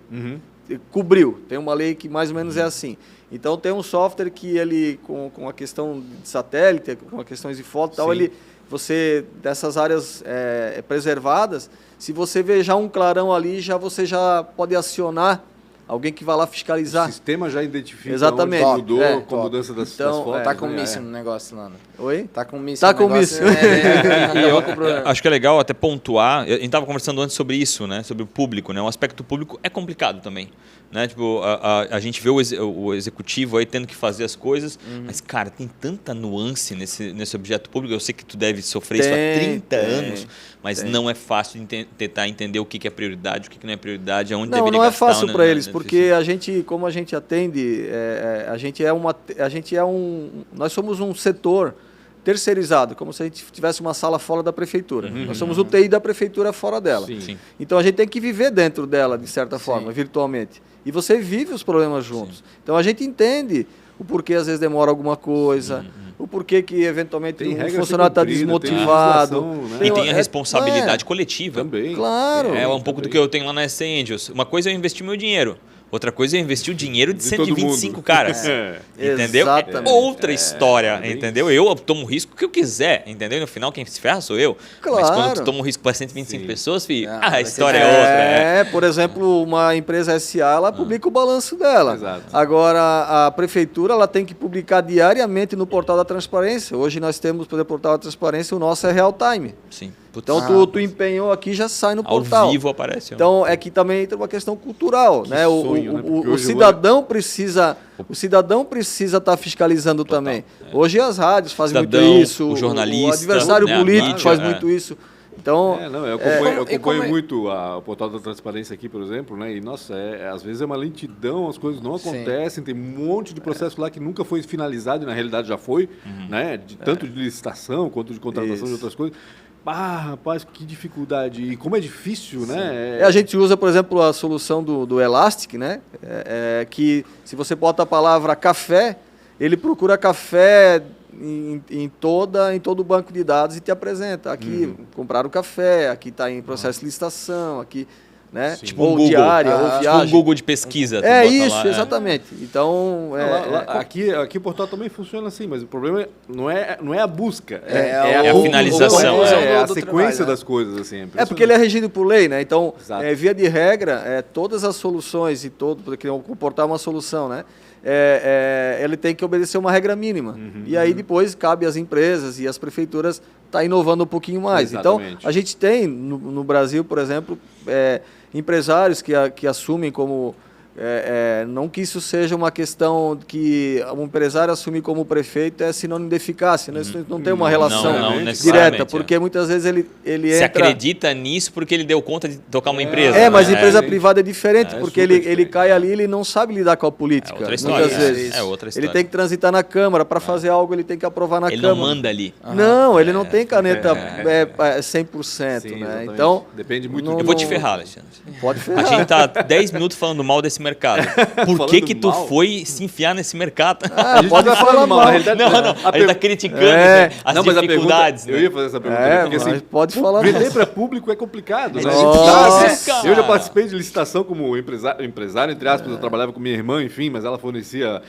Cobriu, tem uma lei que mais ou menos é assim. Então tem um software que ele, com a questão de satélite, com as questões de foto e tal, você, dessas áreas preservadas, se você vê já um clarão ali, você já pode acionar alguém que vai lá fiscalizar. O sistema já identifica exatamente onde mudou com a mudança das fotos. Tá com míssil no negócio lá. Oi? Tá com míssil no negócio. Acho que é legal até pontuar, a gente estava conversando antes sobre isso, né? Sobre o público, né? O aspecto público é complicado também. Né? Tipo, a gente vê o executivo aí tendo que fazer as coisas, mas, cara, tem tanta nuance nesse objeto público. Eu sei que tu deve sofrer isso há 30 anos, mas não é fácil de tentar entender o que é prioridade, o que não é prioridade, aonde deveria gastar. Não é fácil para eles, porque como a gente atende, nós somos um setor terceirizado, como se a gente tivesse uma sala fora da prefeitura. Nós somos o TI da prefeitura fora dela. Sim. Então a gente tem que viver dentro dela, de certa forma, virtualmente. E você vive os problemas juntos. Então a gente entende o porquê às vezes demora alguma coisa, o porquê que eventualmente um funcionário está desmotivado. E tem a responsabilidade coletiva. Também. Claro. É um pouco do que eu tenho lá na SC Angels. Uma coisa é eu investir meu dinheiro. Outra coisa é investir o dinheiro de 125 caras. Entendeu? Exatamente. É outra história, entendeu? Eu tomo o risco que eu quiser, entendeu? No final, quem se ferra sou eu. Claro. Mas quando tu toma um risco para 125 pessoas, filho, a história é outra. Por exemplo, uma empresa SA, ela publica o balanço dela. Exato. Agora, a prefeitura, ela tem que publicar diariamente no portal da transparência. Hoje nós temos, pelo portal da transparência, o nosso é real time. Sim. Então, tu empenhou aqui, já sai no portal. Ao vivo aparece. Então, é que também entra uma questão cultural. Né? O cidadão precisa estar fiscalizando também. Hoje as rádios fazem muito isso. O jornalista. O adversário político faz muito isso. Então, eu acompanho muito o portal da transparência aqui, por exemplo, né? E, nossa, às vezes é uma lentidão, as coisas não acontecem, tem um monte de processo lá que nunca foi finalizado e na realidade já foi, né? Tanto de licitação quanto de contratação de outras coisas. Rapaz, que dificuldade. E como é difícil, né? A gente usa, por exemplo, a solução do Elastic, né? Que se você bota a palavra café, ele procura café em todo o banco de dados e te apresenta. Aqui compraram café, aqui está em processo de licitação, aqui... Né? Tipo ou Google. diária, ou viagem. Tipo um Google de pesquisa. Isso, lá, exatamente. Então, aqui o portal também funciona assim, mas o problema não é a busca, é a finalização. É a sequência das coisas. Assim, porque ele é regido por lei, né? Então, via de regra, todas as soluções porque o portal é uma solução, né? Ele tem que obedecer uma regra mínima. E aí depois cabe às empresas e às prefeituras estar inovando um pouquinho mais. Exatamente. Então, a gente tem no Brasil, por exemplo, empresários que assumem como... não que isso seja uma questão que um empresário assumir como prefeito é sinônimo de eficácia, né? Isso não tem uma relação direta, porque muitas vezes ele se entra... acredita nisso porque ele deu conta de tocar uma empresa. Mas a empresa privada é diferente, porque ele cai ali, ele não sabe lidar com a política. Outra história, muitas vezes. Outra história. Ele tem que transitar na Câmara, para fazer algo ele tem que aprovar na Câmara. Ele não manda ali. Não, ele não tem caneta 100%. Sim, né? Então, depende muito Eu vou te ferrar, Alexandre. Pode ferrar. A gente tá 10 minutos falando mal desse mercado. Por que tu foi se enfiar nesse mercado? Pode falar mal. Não, a gente tá criticando as dificuldades. Eu ia fazer essa pergunta. Porque, assim, pode falar. Vender para público é complicado. Né? Eu já participei de licitação como empresário, entre aspas, eu trabalhava com minha irmã, enfim, mas ela fornecia...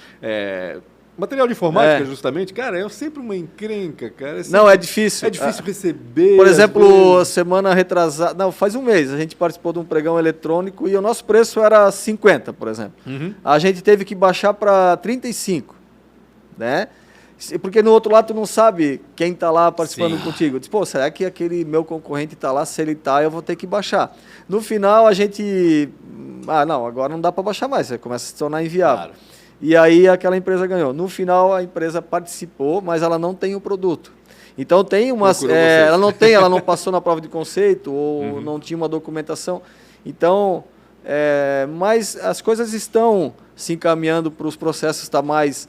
material de informática, justamente, cara, é sempre uma encrenca, cara. É difícil. É difícil receber. Por exemplo, semana retrasada... Não, faz um mês, a gente participou de um pregão eletrônico e o nosso preço era 50, por exemplo. A gente teve que baixar para 35, né? Porque no outro lado tu não sabe quem está lá participando contigo. Diz, será que aquele meu concorrente está lá? Se ele está, eu vou ter que baixar. No final, a gente... agora não dá para baixar mais, você começa a se tornar inviável. Claro. E aí aquela empresa ganhou. No final a empresa participou, mas ela não tem o produto. Então tem umas... ela não passou na prova de conceito ou não tinha uma documentação. Então, mas as coisas estão se encaminhando para os processos estar mais...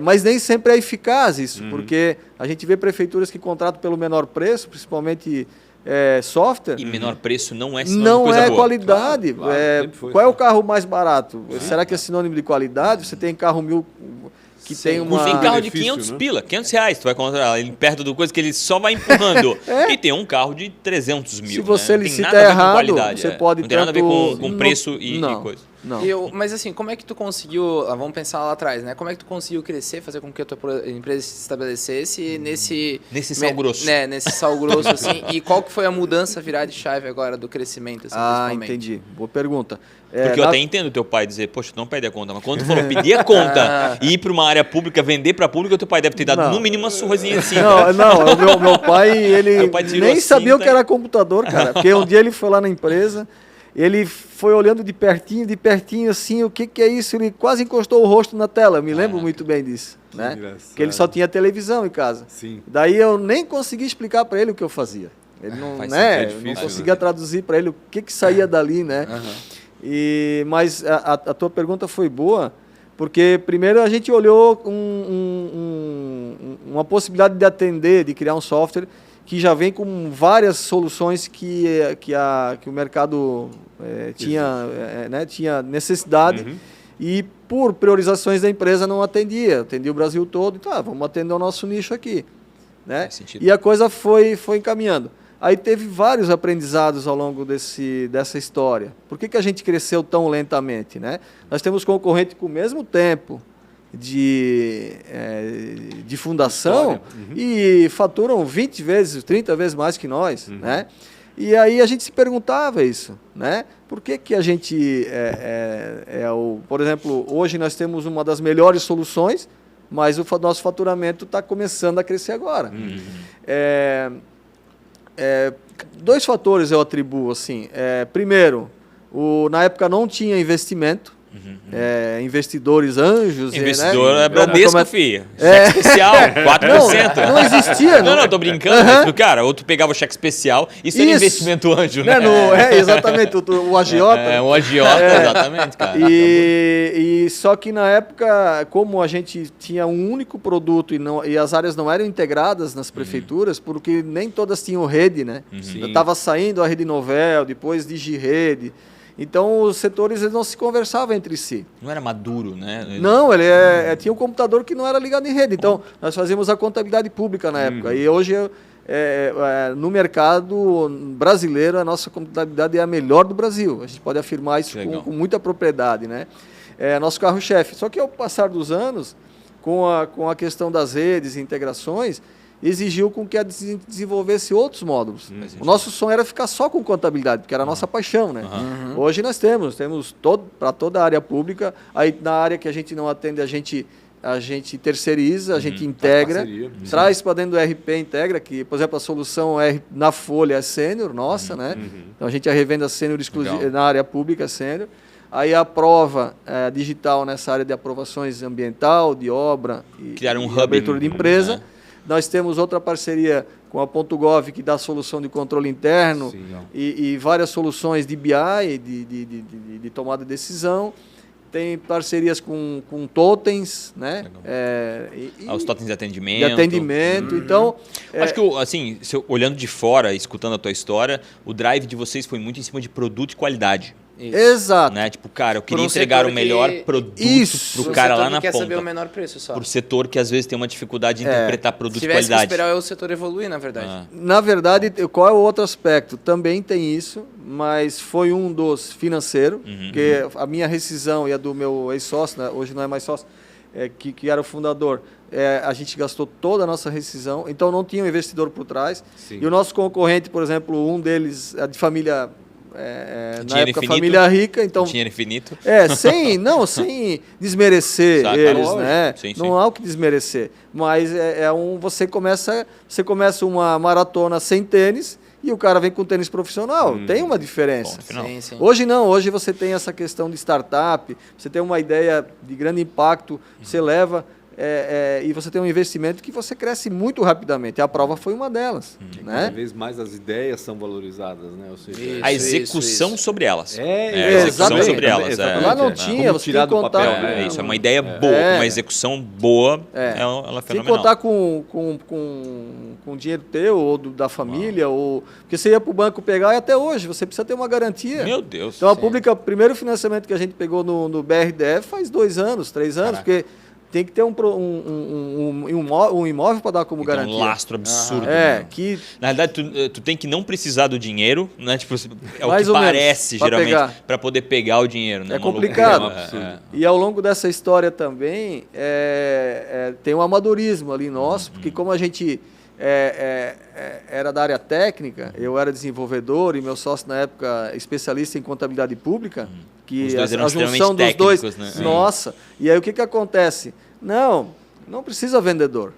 mas nem sempre é eficaz isso, porque a gente vê prefeituras que contratam pelo menor preço, principalmente software... E menor preço não é sinônimo não de coisa é boa. qualidade. Claro, qual é o carro mais barato? Será que é sinônimo de qualidade? Você tem carro 1000 que tem uma... Tem carro de benefício, 500 né? pila, 500 reais, tu vai encontrar ele perto do coisa que ele só vai empurrando. E tem um carro de 300 mil. Se você né? licita nada a ver com errado, qualidade, você pode não tem nada a ver tanto- com preço e Não. coisa. Não. Mas assim, como é que tu conseguiu, vamos pensar lá atrás, né? Como é que tu conseguiu crescer, fazer com que a tua empresa se estabelecesse nesse Sal grosso. Né, nesse sal grosso, assim, e qual que foi a mudança, virar de chave agora do crescimento, assim, principalmente? Entendi. Boa pergunta. Porque eu até entendo o teu pai dizer, poxa, tu não pede a conta, mas quando tu falou pedir a conta e ir para uma área pública, vender para pública, o teu pai deve ter dado Não. no mínimo uma surrazinha assim. Não, meu pai, ele Meu pai tirou nem a sabia o que cinta era computador, cara. Porque um dia ele foi lá na empresa, ele foi olhando de pertinho, assim, o que é isso? Ele quase encostou o rosto na tela, eu me lembro muito bem disso. Né? engraçado. Porque ele só tinha televisão em casa. Sim. Daí eu nem consegui explicar para ele o que eu fazia. Ele não, Faz né, sentido, é difícil, não conseguia traduzir para ele o que saía dali, né? Mas a tua pergunta foi boa, porque primeiro a gente olhou uma possibilidade de atender, de criar um software que já vem com várias soluções que o mercado tinha necessidade e por priorizações da empresa não atendia o Brasil todo, então vamos atender o nosso nicho aqui. Né? Faz sentido. E a coisa foi encaminhando. Aí teve vários aprendizados ao longo dessa história. Por que a gente cresceu tão lentamente? Né? Nós temos concorrente com o mesmo tempo de fundação e faturam 20 vezes, 30 vezes mais que nós. Né? E aí a gente se perguntava isso. Né? Por que a gente por exemplo, hoje nós temos uma das melhores soluções, mas o nosso faturamento está começando a crescer agora. Dois fatores eu atribuo. Assim. Primeiro, na época não tinha investimento, investidores anjos. Investidor né? é Bradesco, filho. Cheque especial, 4%. Não existia. Não, tô brincando. Mas, cara, ou tu pegava o cheque especial, isso era investimento anjo, né? Exatamente, o agiota. O agiota, exatamente, cara. E só que na época, como a gente tinha um único produto e as áreas não eram integradas nas prefeituras, porque nem todas tinham rede, né? Estava saindo a Rede Novel, depois DigiRede. Então, os setores eles não se conversavam entre si. Não era maduro, né? Não, tinha um computador que não era ligado em rede. Então, nós fazíamos a contabilidade pública na época. E hoje, no mercado brasileiro, a nossa contabilidade é a melhor do Brasil. A gente pode afirmar isso com muita propriedade. Né? É nosso carro-chefe. Só que, ao passar dos anos, com a questão das redes e integrações, exigiu com que a gente desenvolvesse outros módulos. O nosso sonho era ficar só com contabilidade, porque era a nossa paixão. Né? Hoje nós temos para toda a área pública. Aí na área que a gente não atende, a gente terceiriza, a gente integra, traz para dentro do RP, integra, que, por exemplo, a solução na Folha é sênior, nossa, né? Então a gente é revenda sênior na área pública, sênior. Aí a prova digital nessa área de aprovações ambiental, de obra e um hub, abertura de empresa. Nós temos outra parceria com a .gov, que dá solução de controle interno e várias soluções de BI, de tomada de decisão. Tem parcerias com totens, né? Os totens de atendimento. Então, acho que, assim, olhando de fora, escutando a tua história, o drive de vocês foi muito em cima de produto e qualidade. Isso. Exato. Né? Tipo, cara, eu queria entregar o melhor produto pro cara lá na ponta. Quer saber o menor preço só. Pro setor que às vezes tem uma dificuldade de interpretar produto de qualidade. Se qualidade. tivesse que esperar o setor evoluir, na verdade. Na verdade, qual é o outro aspecto? Também tem isso, mas foi um dos financeiro, porque a minha rescisão e a do meu ex-sócio, né, hoje não é mais sócio, que era o fundador, a gente gastou toda a nossa rescisão, então não tinha um investidor por trás. Sim. E o nosso concorrente, por exemplo, um deles é de família... na época, infinito, família rica, então... Dinheiro infinito. Sem desmerecer eles, né? Sim, não há o que desmerecer. Mas você começa uma maratona sem tênis e o cara vem com tênis profissional. Tem uma diferença. Sim. Hoje não, hoje você tem essa questão de startup, você tem uma ideia de grande impacto, você leva e você tem um investimento que você cresce muito rapidamente. A prova foi uma delas. Né? Cada vez mais as ideias são valorizadas, né? Ou seja, a execução sobre elas. Exatamente. Execução sobre elas. Lá não tinha, você tirar tem que do contar... papel, É isso, é uma ideia boa, uma execução boa, ela é fenomenal. Tem que contar com dinheiro teu ou da família, porque você ia para o banco pegar e até hoje você precisa ter uma garantia. Meu Deus. Então a pública, o primeiro financiamento que a gente pegou no BRDF faz 2 anos, 3 anos, porque tem que ter um imóvel para dar como garantia. Um lastro absurdo. Que... Na realidade, tu tem que não precisar do dinheiro, né? Tipo, é mais o que ou parece, menos, geralmente, para poder pegar o dinheiro. Né? É complicado. Loucura, E ao longo dessa história também, tem um amadorismo ali nosso, porque como a gente era da área técnica, eu era desenvolvedor e meu sócio na época especialista em contabilidade pública, que a junção dos dois, né? Nossa, e aí o que acontece? Não precisa vendedor.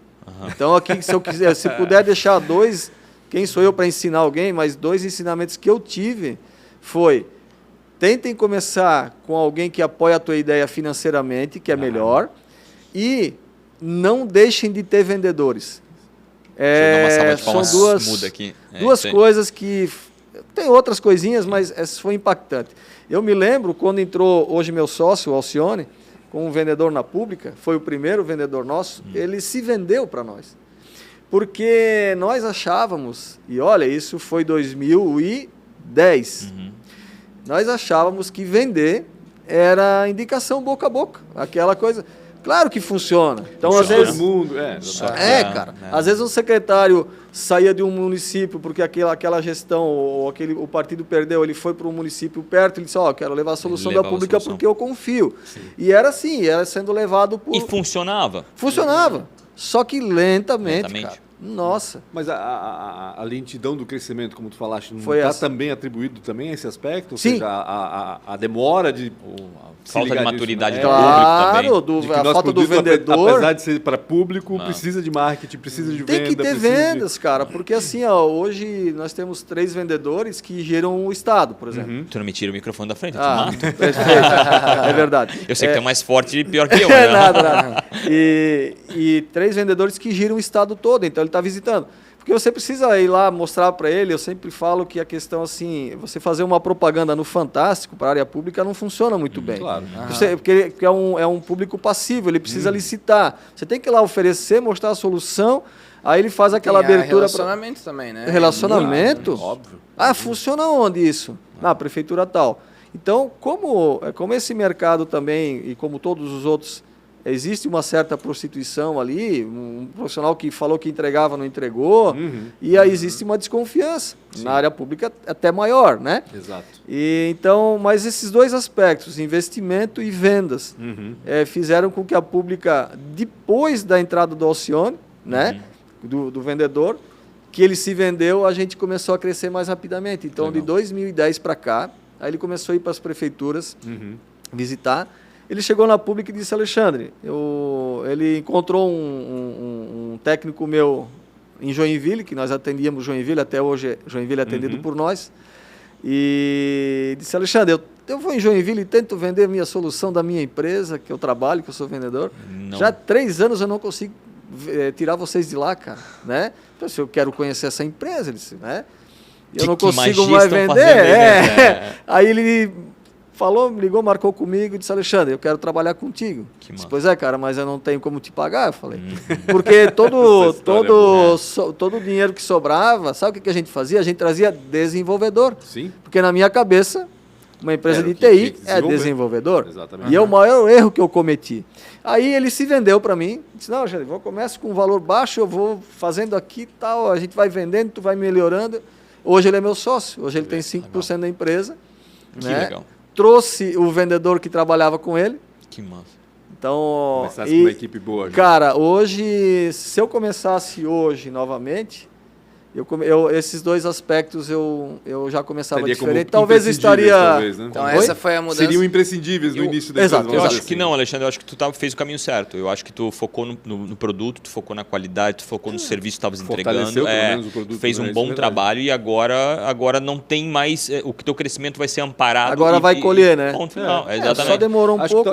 Então aqui, se eu quiser, se puder deixar 2, quem sou eu para ensinar alguém, mas 2 ensinamentos que eu tive foi: tentem começar com alguém que apoia a tua ideia financeiramente, que é melhor, e não deixem de ter vendedores. São duas coisas que... Tem outras coisinhas, mas essa foi impactante. Eu me lembro quando entrou hoje meu sócio, o Alcione, com um vendedor na pública, foi o primeiro vendedor nosso, ele se vendeu para nós. Porque nós achávamos, e olha, isso foi 2010, nós achávamos que vender era indicação boca a boca, aquela coisa... Claro que funciona. Então, às vezes... cara. Às vezes um secretário saía de um município porque aquela gestão ou o partido perdeu, ele foi para um município perto, ele disse, quero levar a solução da pública porque eu confio. Sim. E era assim, era sendo levado por... E funcionava? Funcionava. Só que lentamente. Cara. Nossa. Mas a lentidão do crescimento, como tu falaste, não foi está também atribuído também a esse aspecto? Ou seja, a demora de... falta de maturidade disso, do público também. A falta do vendedor. Apesar de ser para público, precisa de marketing, precisa de venda. Tem que ter vendas, cara, porque assim, hoje nós temos 3 vendedores que geram o Estado, por exemplo. Tu não me tira o microfone da frente, eu te mato. Perfeito. É verdade. Eu sei que tu é mais forte e pior que eu. Né? Nada. E 3 vendedores que giram o Estado todo, então ele está visitando. Porque você precisa ir lá mostrar para ele, eu sempre falo que a questão assim, você fazer uma propaganda no Fantástico para a área pública não funciona muito bem. Claro. Porque é um público passivo, ele precisa licitar. Você tem que ir lá oferecer, mostrar a solução, aí ele faz aquela abertura... Relacionamento também, né? Relacionamento? Óbvio. Funciona onde isso? Na prefeitura tal. Então, como esse mercado também, e como todos os outros, existe uma certa prostituição ali, um profissional que falou que entregava, não entregou, e aí existe uma desconfiança. Sim. Na área pública até maior, né? Exato. Então, mas esses 2 aspectos, investimento e vendas, fizeram com que a pública, depois da entrada do Alcione, né, do vendedor, que ele se vendeu, a gente começou a crescer mais rapidamente. Então, de 2010 para cá, aí ele começou a ir para as prefeituras visitar. Ele chegou na pública e disse, Alexandre, ele encontrou um técnico meu em Joinville, que nós atendíamos Joinville, até hoje Joinville é atendido por nós, e disse, Alexandre, eu vou em Joinville e tento vender minha solução da minha empresa, que eu trabalho, que eu sou vendedor. Já há 3 anos eu não consigo tirar vocês de lá, cara, né? Então, se eu quero conhecer essa empresa, ele disse, né? Eu não consigo mais vender. Aí ele... me ligou, marcou comigo e disse, Alexandre, eu quero trabalhar contigo. Pois é, cara, mas eu não tenho como te pagar, eu falei. Porque todo o dinheiro que sobrava, sabe o que a gente fazia? A gente trazia desenvolvedor. Sim. Porque na minha cabeça, uma empresa de TI é desenvolvedor. Exatamente. E é o maior erro que eu cometi. Aí ele se vendeu para mim, disse, não, Alexandre, começo com um valor baixo, eu vou fazendo aqui e tal, a gente vai vendendo, tu vai melhorando. Hoje ele é meu sócio, hoje ele tem 5% da empresa. Que legal. Trouxe o vendedor que trabalhava com ele. Que massa. Então, começasse com uma equipe boa. Já. Cara, hoje, se eu começasse hoje novamente, esses dois aspectos eu já começava diferente. Talvez estaria... Talvez, né? Então essa foi a mudança. Seriam imprescindíveis no início da Exato. Eu acho que não, Alexandre. Eu acho que tu fez o caminho certo. Eu acho que tu focou no produto, tu focou na qualidade, tu focou no serviço que tu estavas entregando. Pelo menos o produto, fez um bom trabalho e agora não tem mais... O teu crescimento vai ser amparado. Agora vai colher, né? Ponto final. Exatamente. Só demorou um pouco.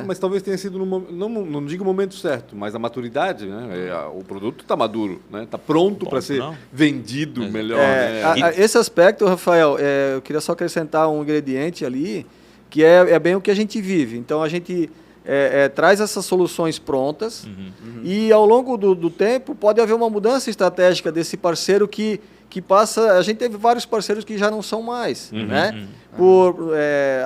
Mas talvez tenha sido, não digo o momento certo, mas a maturidade, né? O produto está maduro, né? Está pronto para ser vendido melhor. Esse aspecto, Rafael, eu queria só acrescentar um ingrediente ali, que é bem o que a gente vive. Então, a gente traz essas soluções prontas e, ao longo do tempo, pode haver uma mudança estratégica desse parceiro que passa... A gente teve vários parceiros que já não são mais, né?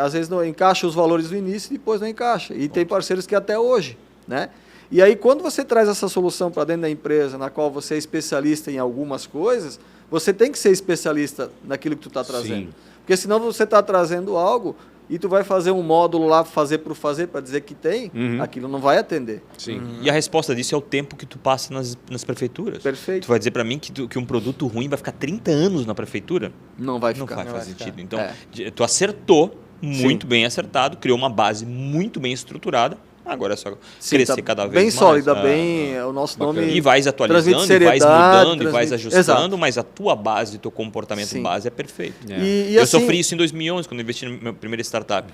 Às vezes não encaixa os valores do início e depois não encaixa. E tem parceiros que até hoje, né? E aí, quando você traz essa solução para dentro da empresa, na qual você é especialista em algumas coisas, você tem que ser especialista naquilo que tu está trazendo. Sim. Porque senão você está trazendo algo e tu vai fazer um módulo lá, fazer por fazer, para dizer que tem, aquilo não vai atender. Sim. E a resposta disso é o tempo que tu passa nas prefeituras. Perfeito. Tu vai dizer para mim que um produto ruim vai ficar 30 anos na prefeitura? Não vai ficar. Não vai fazer sentido. Então, tu acertou, muito bem acertado, criou uma base muito bem estruturada. Agora é só crescer cada vez mais. Bem sólida, o nosso nome... E vais atualizando, e vais mudando, e vais ajustando, mas a tua base, o teu comportamento base é perfeito. E eu assim... sofri isso em 2011, quando eu investi na minha primeira startup.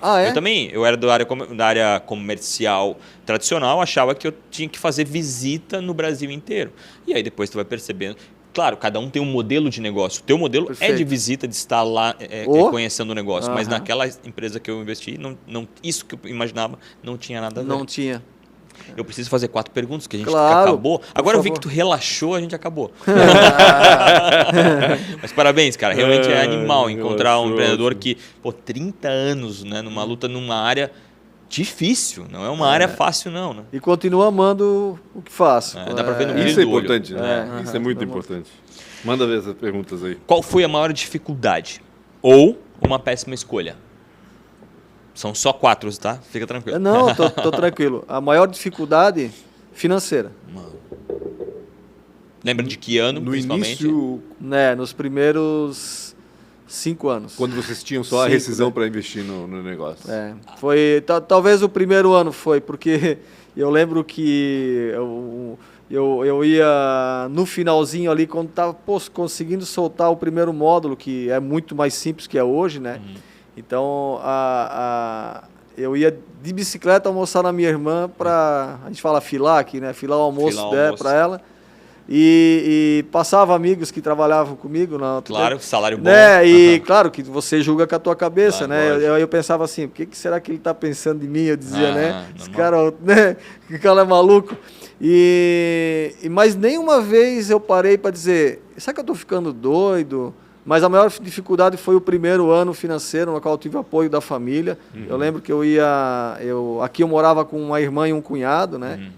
Eu era da área comercial tradicional, achava que eu tinha que fazer visita no Brasil inteiro. E aí depois tu vai percebendo... Claro, cada um tem um modelo de negócio. O teu modelo é de visita, de estar lá conhecendo o negócio. Mas naquela empresa que eu investi, isso que eu imaginava não tinha nada a ver. Não tinha. Eu preciso fazer 4 perguntas, que a gente acabou. Agora eu vi que tu relaxou, a gente acabou. Mas parabéns, cara. Realmente é animal encontrar um empreendedor que, 30 anos, né, numa luta numa área... difícil, não é uma área fácil não, né? E continuo amando o que faço. Dá para ver no brilho Isso é do olho. importante, né? Isso é muito importante. Manda ver essas perguntas aí. Qual foi a maior dificuldade? Ou uma péssima escolha? São só 4, tá? Fica tranquilo. Não, tô tranquilo. A maior dificuldade financeira. Lembra de que ano, principalmente? Início... Nos primeiros... 5 anos. Quando vocês tinham só a rescisão para investir no negócio. Foi, talvez o primeiro ano foi, porque eu lembro que eu ia no finalzinho ali, quando estava conseguindo soltar o primeiro módulo, que é muito mais simples que é hoje, né? Então, eu ia de bicicleta almoçar na minha irmã para, a gente fala filar aqui, né? Filar o almoço para ela. E passava amigos que trabalhavam comigo. Claro, salário bom. E claro que você julga com a tua cabeça, né? Eu pensava assim, o que será que ele está pensando de mim? Eu dizia, né? Esse cara, né? Que cara é maluco. Mas nenhuma vez eu parei para dizer, será que eu estou ficando doido? Mas a maior dificuldade foi o primeiro ano financeiro, no qual eu tive apoio da família. Eu lembro que aqui eu morava com uma irmã e um cunhado, né?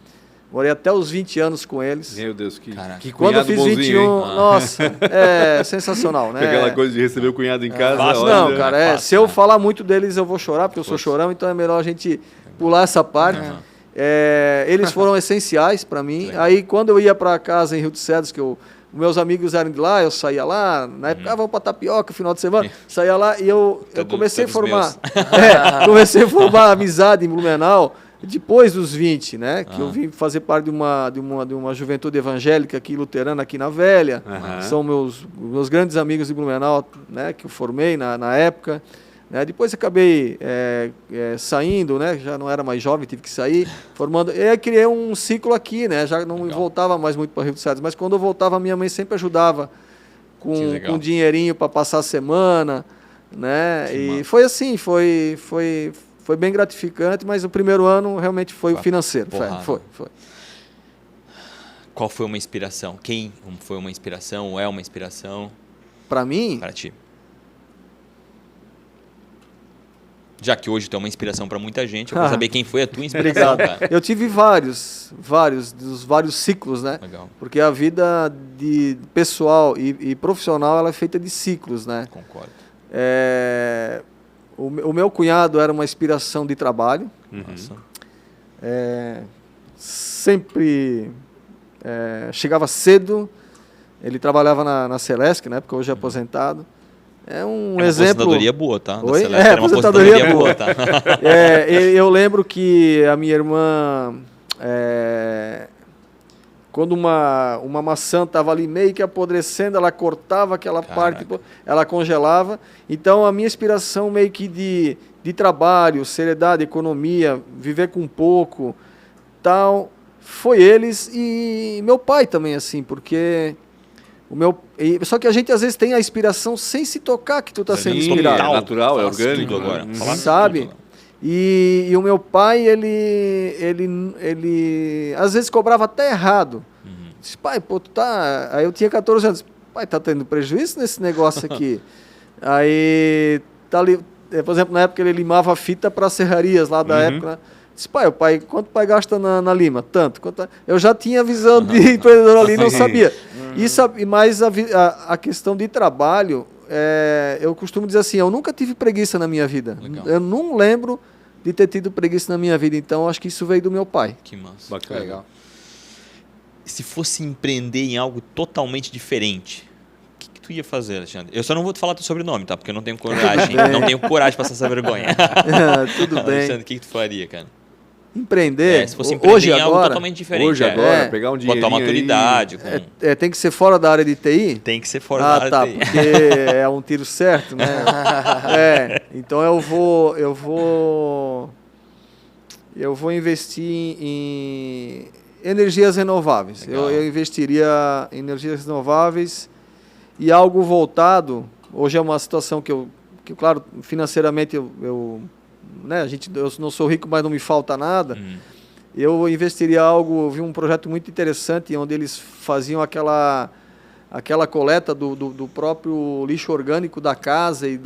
Morei até os 20 anos com eles. Meu Deus, que quando eu fiz bonzinho, 21, nossa, é sensacional, né? Aquela coisa de receber o cunhado em casa. Não, cara, se eu falar muito deles eu vou chorar, porque eu sou chorão, então é melhor a gente pular essa parte. Eles foram essenciais para mim. Aí quando eu ia para casa em Rio dos Cedros, meus amigos eram de lá, eu saía lá, na época, vamos para Tapioca, final de semana, saía lá e eu comecei a formar. Comecei a formar amizade em Blumenau. Depois dos 20, né? Que eu vim fazer parte de uma juventude evangélica aqui, luterana, aqui na Velha. São meus grandes amigos de Blumenau, né? Que eu formei na época. Né? Depois acabei saindo, né? Já não era mais jovem, tive que sair, formando. E aí criei um ciclo aqui, né? Já não voltava mais muito para Rio dos Cedros. Mas quando eu voltava, minha mãe sempre ajudava com um dinheirinho para passar a semana, né? Foi assim, foi bem gratificante, mas o primeiro ano realmente foi o financeiro. Foi. Qual foi uma inspiração? Quem foi uma inspiração ou é uma inspiração? Para mim? Para ti. Já que hoje tu é uma inspiração para muita gente, eu quero saber quem foi a tua inspiração. Cara. Eu tive vários ciclos, né? Legal. Porque a vida de pessoal e profissional ela é feita de ciclos, né? Concordo. O meu cunhado era uma inspiração de trabalho. Sempre chegava cedo, Ele trabalhava na Celesc, na época, hoje é aposentado. É um exemplo... Uma aposentadoria boa, tá? Oi? Era uma aposentadoria boa, tá? Eu lembro que a minha irmã... Quando uma maçã estava ali meio que apodrecendo, ela cortava aquela parte, ela congelava. Então, a minha inspiração meio que de trabalho, seriedade, economia, viver com pouco, tal, foi eles e meu pai também, assim, porque... Só que a gente às vezes tem a inspiração sem se tocar que tu está sendo inspirado. É natural, é orgânico agora. Sabe? E o meu pai, ele às vezes cobrava até errado. Disse, pai, pô, tu tá... Aí eu tinha 14 anos. Pai, tá tendo prejuízo nesse negócio aqui. Aí, tá ali, por exemplo, na época ele limava a fita para serrarias lá da época, né? Disse, pai, quanto o pai gasta na lima? Tanto. Eu já tinha visão de empreendedor ali, não sabia. Mas a questão de trabalho, eu costumo dizer assim, eu nunca tive preguiça na minha vida. Legal. Eu não lembro de ter tido preguiça na minha vida. Então, acho que isso veio do meu pai. Que massa. Bacana. Legal. Se fosse empreender em algo totalmente diferente, o que tu ia fazer, Alexandre? Eu só não vou te falar teu sobrenome, tá? Porque eu não tenho coragem. Não tenho coragem de passar essa vergonha. Tudo bem. Alexandre, o que tu faria, cara? Empreender, Se fosse empreender hoje em algo agora, totalmente diferente. Hoje agora, pegar um dinheirinho com a tua maturidade. tem que ser fora da área de TI? Tem que ser fora da área tá, de TI. porque é um tiro certo, né? Então eu vou investir em energias renováveis. Eu investiria em energias renováveis e algo voltado. Hoje é uma situação que claro, financeiramente eu não sou rico, mas não me falta nada. Eu investiria algo, vi um projeto muito interessante onde eles faziam aquela coleta do próprio lixo orgânico da casa e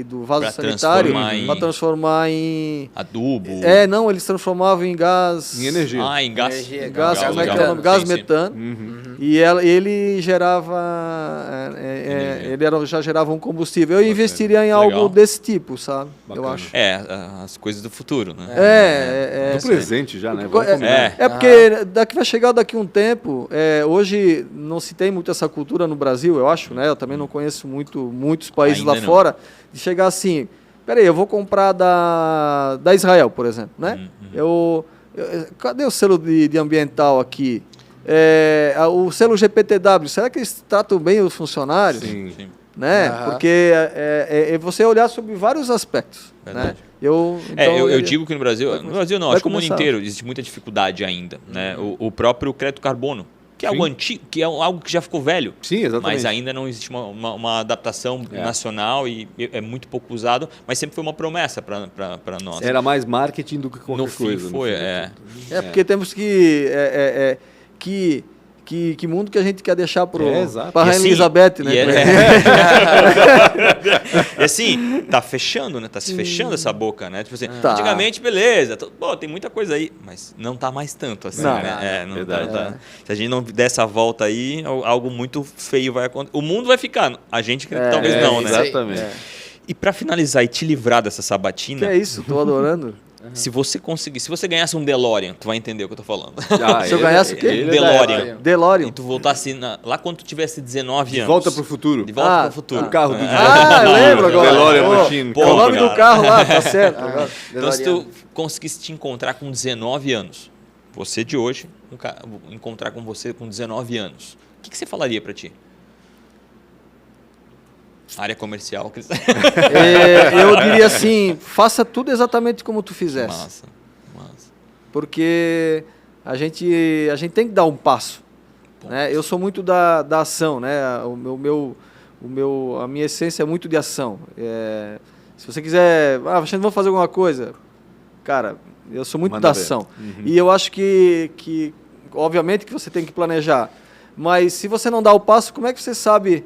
do vaso sanitário para transformar em adubo. Não, eles transformavam em gás. Em energia. Em gás. Gás metano. E ele gerava. Já gerava um combustível. Eu investiria em algo desse tipo, sabe? Bacana. Eu acho. As coisas do futuro, né? Do presente já, né? Porque vai chegar daqui um tempo. Hoje não se tem muito essa cultura no Brasil, eu acho, né? Eu também não conheço muitos países ainda lá fora, de chegar assim, peraí, eu vou comprar da Israel, por exemplo, né? Cadê o selo de ambiental aqui? O selo GPTW, será que eles tratam bem os funcionários? Sim. Né? Porque você olhar sobre vários aspectos. Né? Eu digo que no Brasil não, acho que no mundo inteiro existe muita dificuldade ainda. Né? O próprio crédito carbono, que é algo antigo, que é algo que já ficou velho. Sim, exatamente. Mas ainda não existe uma adaptação nacional e é muito pouco usado, mas sempre foi uma promessa para nós. Era mais marketing do que qualquer coisa. Porque temos que mundo que a gente quer deixar para a Rainha Elizabeth, né? E assim, tá fechando, né? Tá se fechando essa boca, né? Tipo assim, antigamente, beleza, tem muita coisa aí, mas não tá mais tanto assim, né? Tá. Se a gente não der essa volta aí, algo muito feio vai acontecer. O mundo vai ficar, a gente talvez não, né? Exatamente. E para finalizar e te livrar dessa sabatina... Que é isso, tô adorando. Se você ganhasse um DeLorean, tu vai entender o que eu tô falando. Se eu ganhasse o quê? DeLorean. E tu voltasse lá quando tu tivesse 19 anos. Volta pro futuro. De volta pro futuro. O carro do eu lembro agora. DeLorean Machine. É o nome do carro lá, tá certo. Então, se tu conseguisse te encontrar com 19 anos, você de hoje, encontrar com você com 19 anos, o que você falaria para ti? Área comercial. Eu diria assim, faça tudo exatamente como tu fizesse. Massa. Porque a gente tem que dar um passo. Né? Eu sou muito da ação, né? A minha essência é muito de ação. Se você quiser, vamos fazer alguma coisa, cara, eu sou muito da ação. E eu acho que obviamente que você tem que planejar, mas se você não dá o passo, como é que você sabe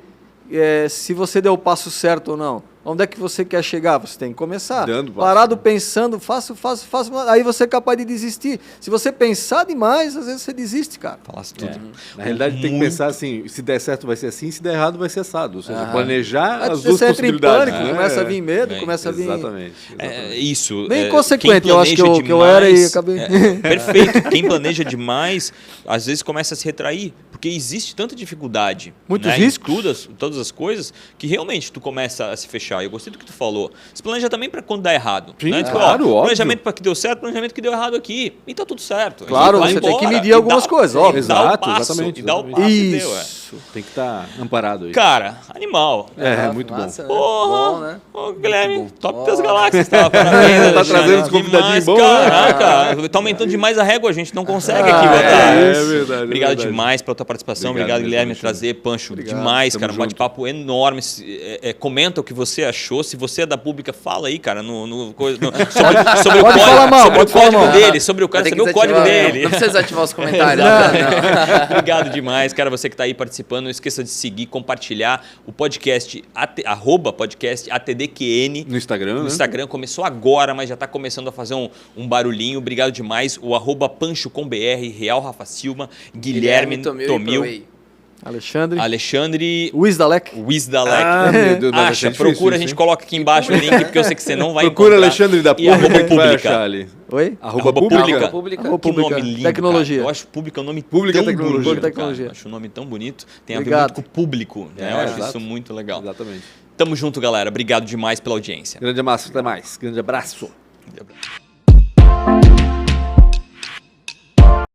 se você deu o passo certo ou não? Onde é que você quer chegar? Você tem que começar. Parado, pensando, faço, aí você é capaz de desistir. Se você pensar demais, às vezes você desiste, cara. Falasse tudo. Na realidade, tem que pensar assim, se der certo vai ser assim, se der errado vai ser assado. Ou seja, planejar as duas possibilidades. Você entra em pânico, começa a vir medo, começa a vir... Exatamente. Isso. Bem inconsequente, eu acho que eu era e acabei... Perfeito. Quem planeja demais, às vezes começa a se retrair. Porque existe tanta dificuldade, muitos né, riscos, em todas as coisas, que realmente tu começa a se fechar. Eu gostei do que tu falou. Se planeja também para quando dá errado. Sim, né? claro, óbvio. Planejamento para que deu certo, planejamento que deu errado aqui. E tá tudo certo. Claro, você tem que medir algumas coisas, óbvio. Exato, exatamente. E dá o passo e deu, Tem que estar amparado aí. Cara, animal. Muito massa, bom. Né? Porra! Bom, né? Ô, Guilherme, top das galáxias. Parabéns, tá trazendo os convidadinhos bons, né? Caraca, tá aumentando demais a régua, a gente não consegue aqui botar. É verdade. Obrigado demais pela tua participação. Obrigado Guilherme, por trazer. Pancho, demais, cara. Um bate-papo enorme. Comenta o que você achou. Se você é da pública, fala aí, cara, sobre o código dele, sobre o cara, saber o código dele. Não precisa ativar os comentários. Obrigado demais, cara. Você que está aí participando, não esqueça de seguir, compartilhar o podcast, @podcast ATDQN. No Instagram, No Instagram, começou agora, mas já está começando a fazer um barulhinho. Obrigado demais. O @Pancho com BR, Real Rafa Silva, Guilherme Tomil. Alexandre Wisdalek. Ah, meu Deus, acha, procura, a gente coloca aqui embaixo o link, porque eu sei que você não vai procura encontrar. Alexandre da E @Pública. Oi? @Pública. Que nome lindo, tecnologia. Cara. Eu acho Pública um nome Pública tão tecnologia. bonito, Tecnologia. cara. Acho o nome tão bonito. Tem a ver muito com o público. Né? Eu acho isso muito legal. Exatamente. Tamo junto, galera. Obrigado demais pela audiência. Grande abraço, até mais. Grande abraço.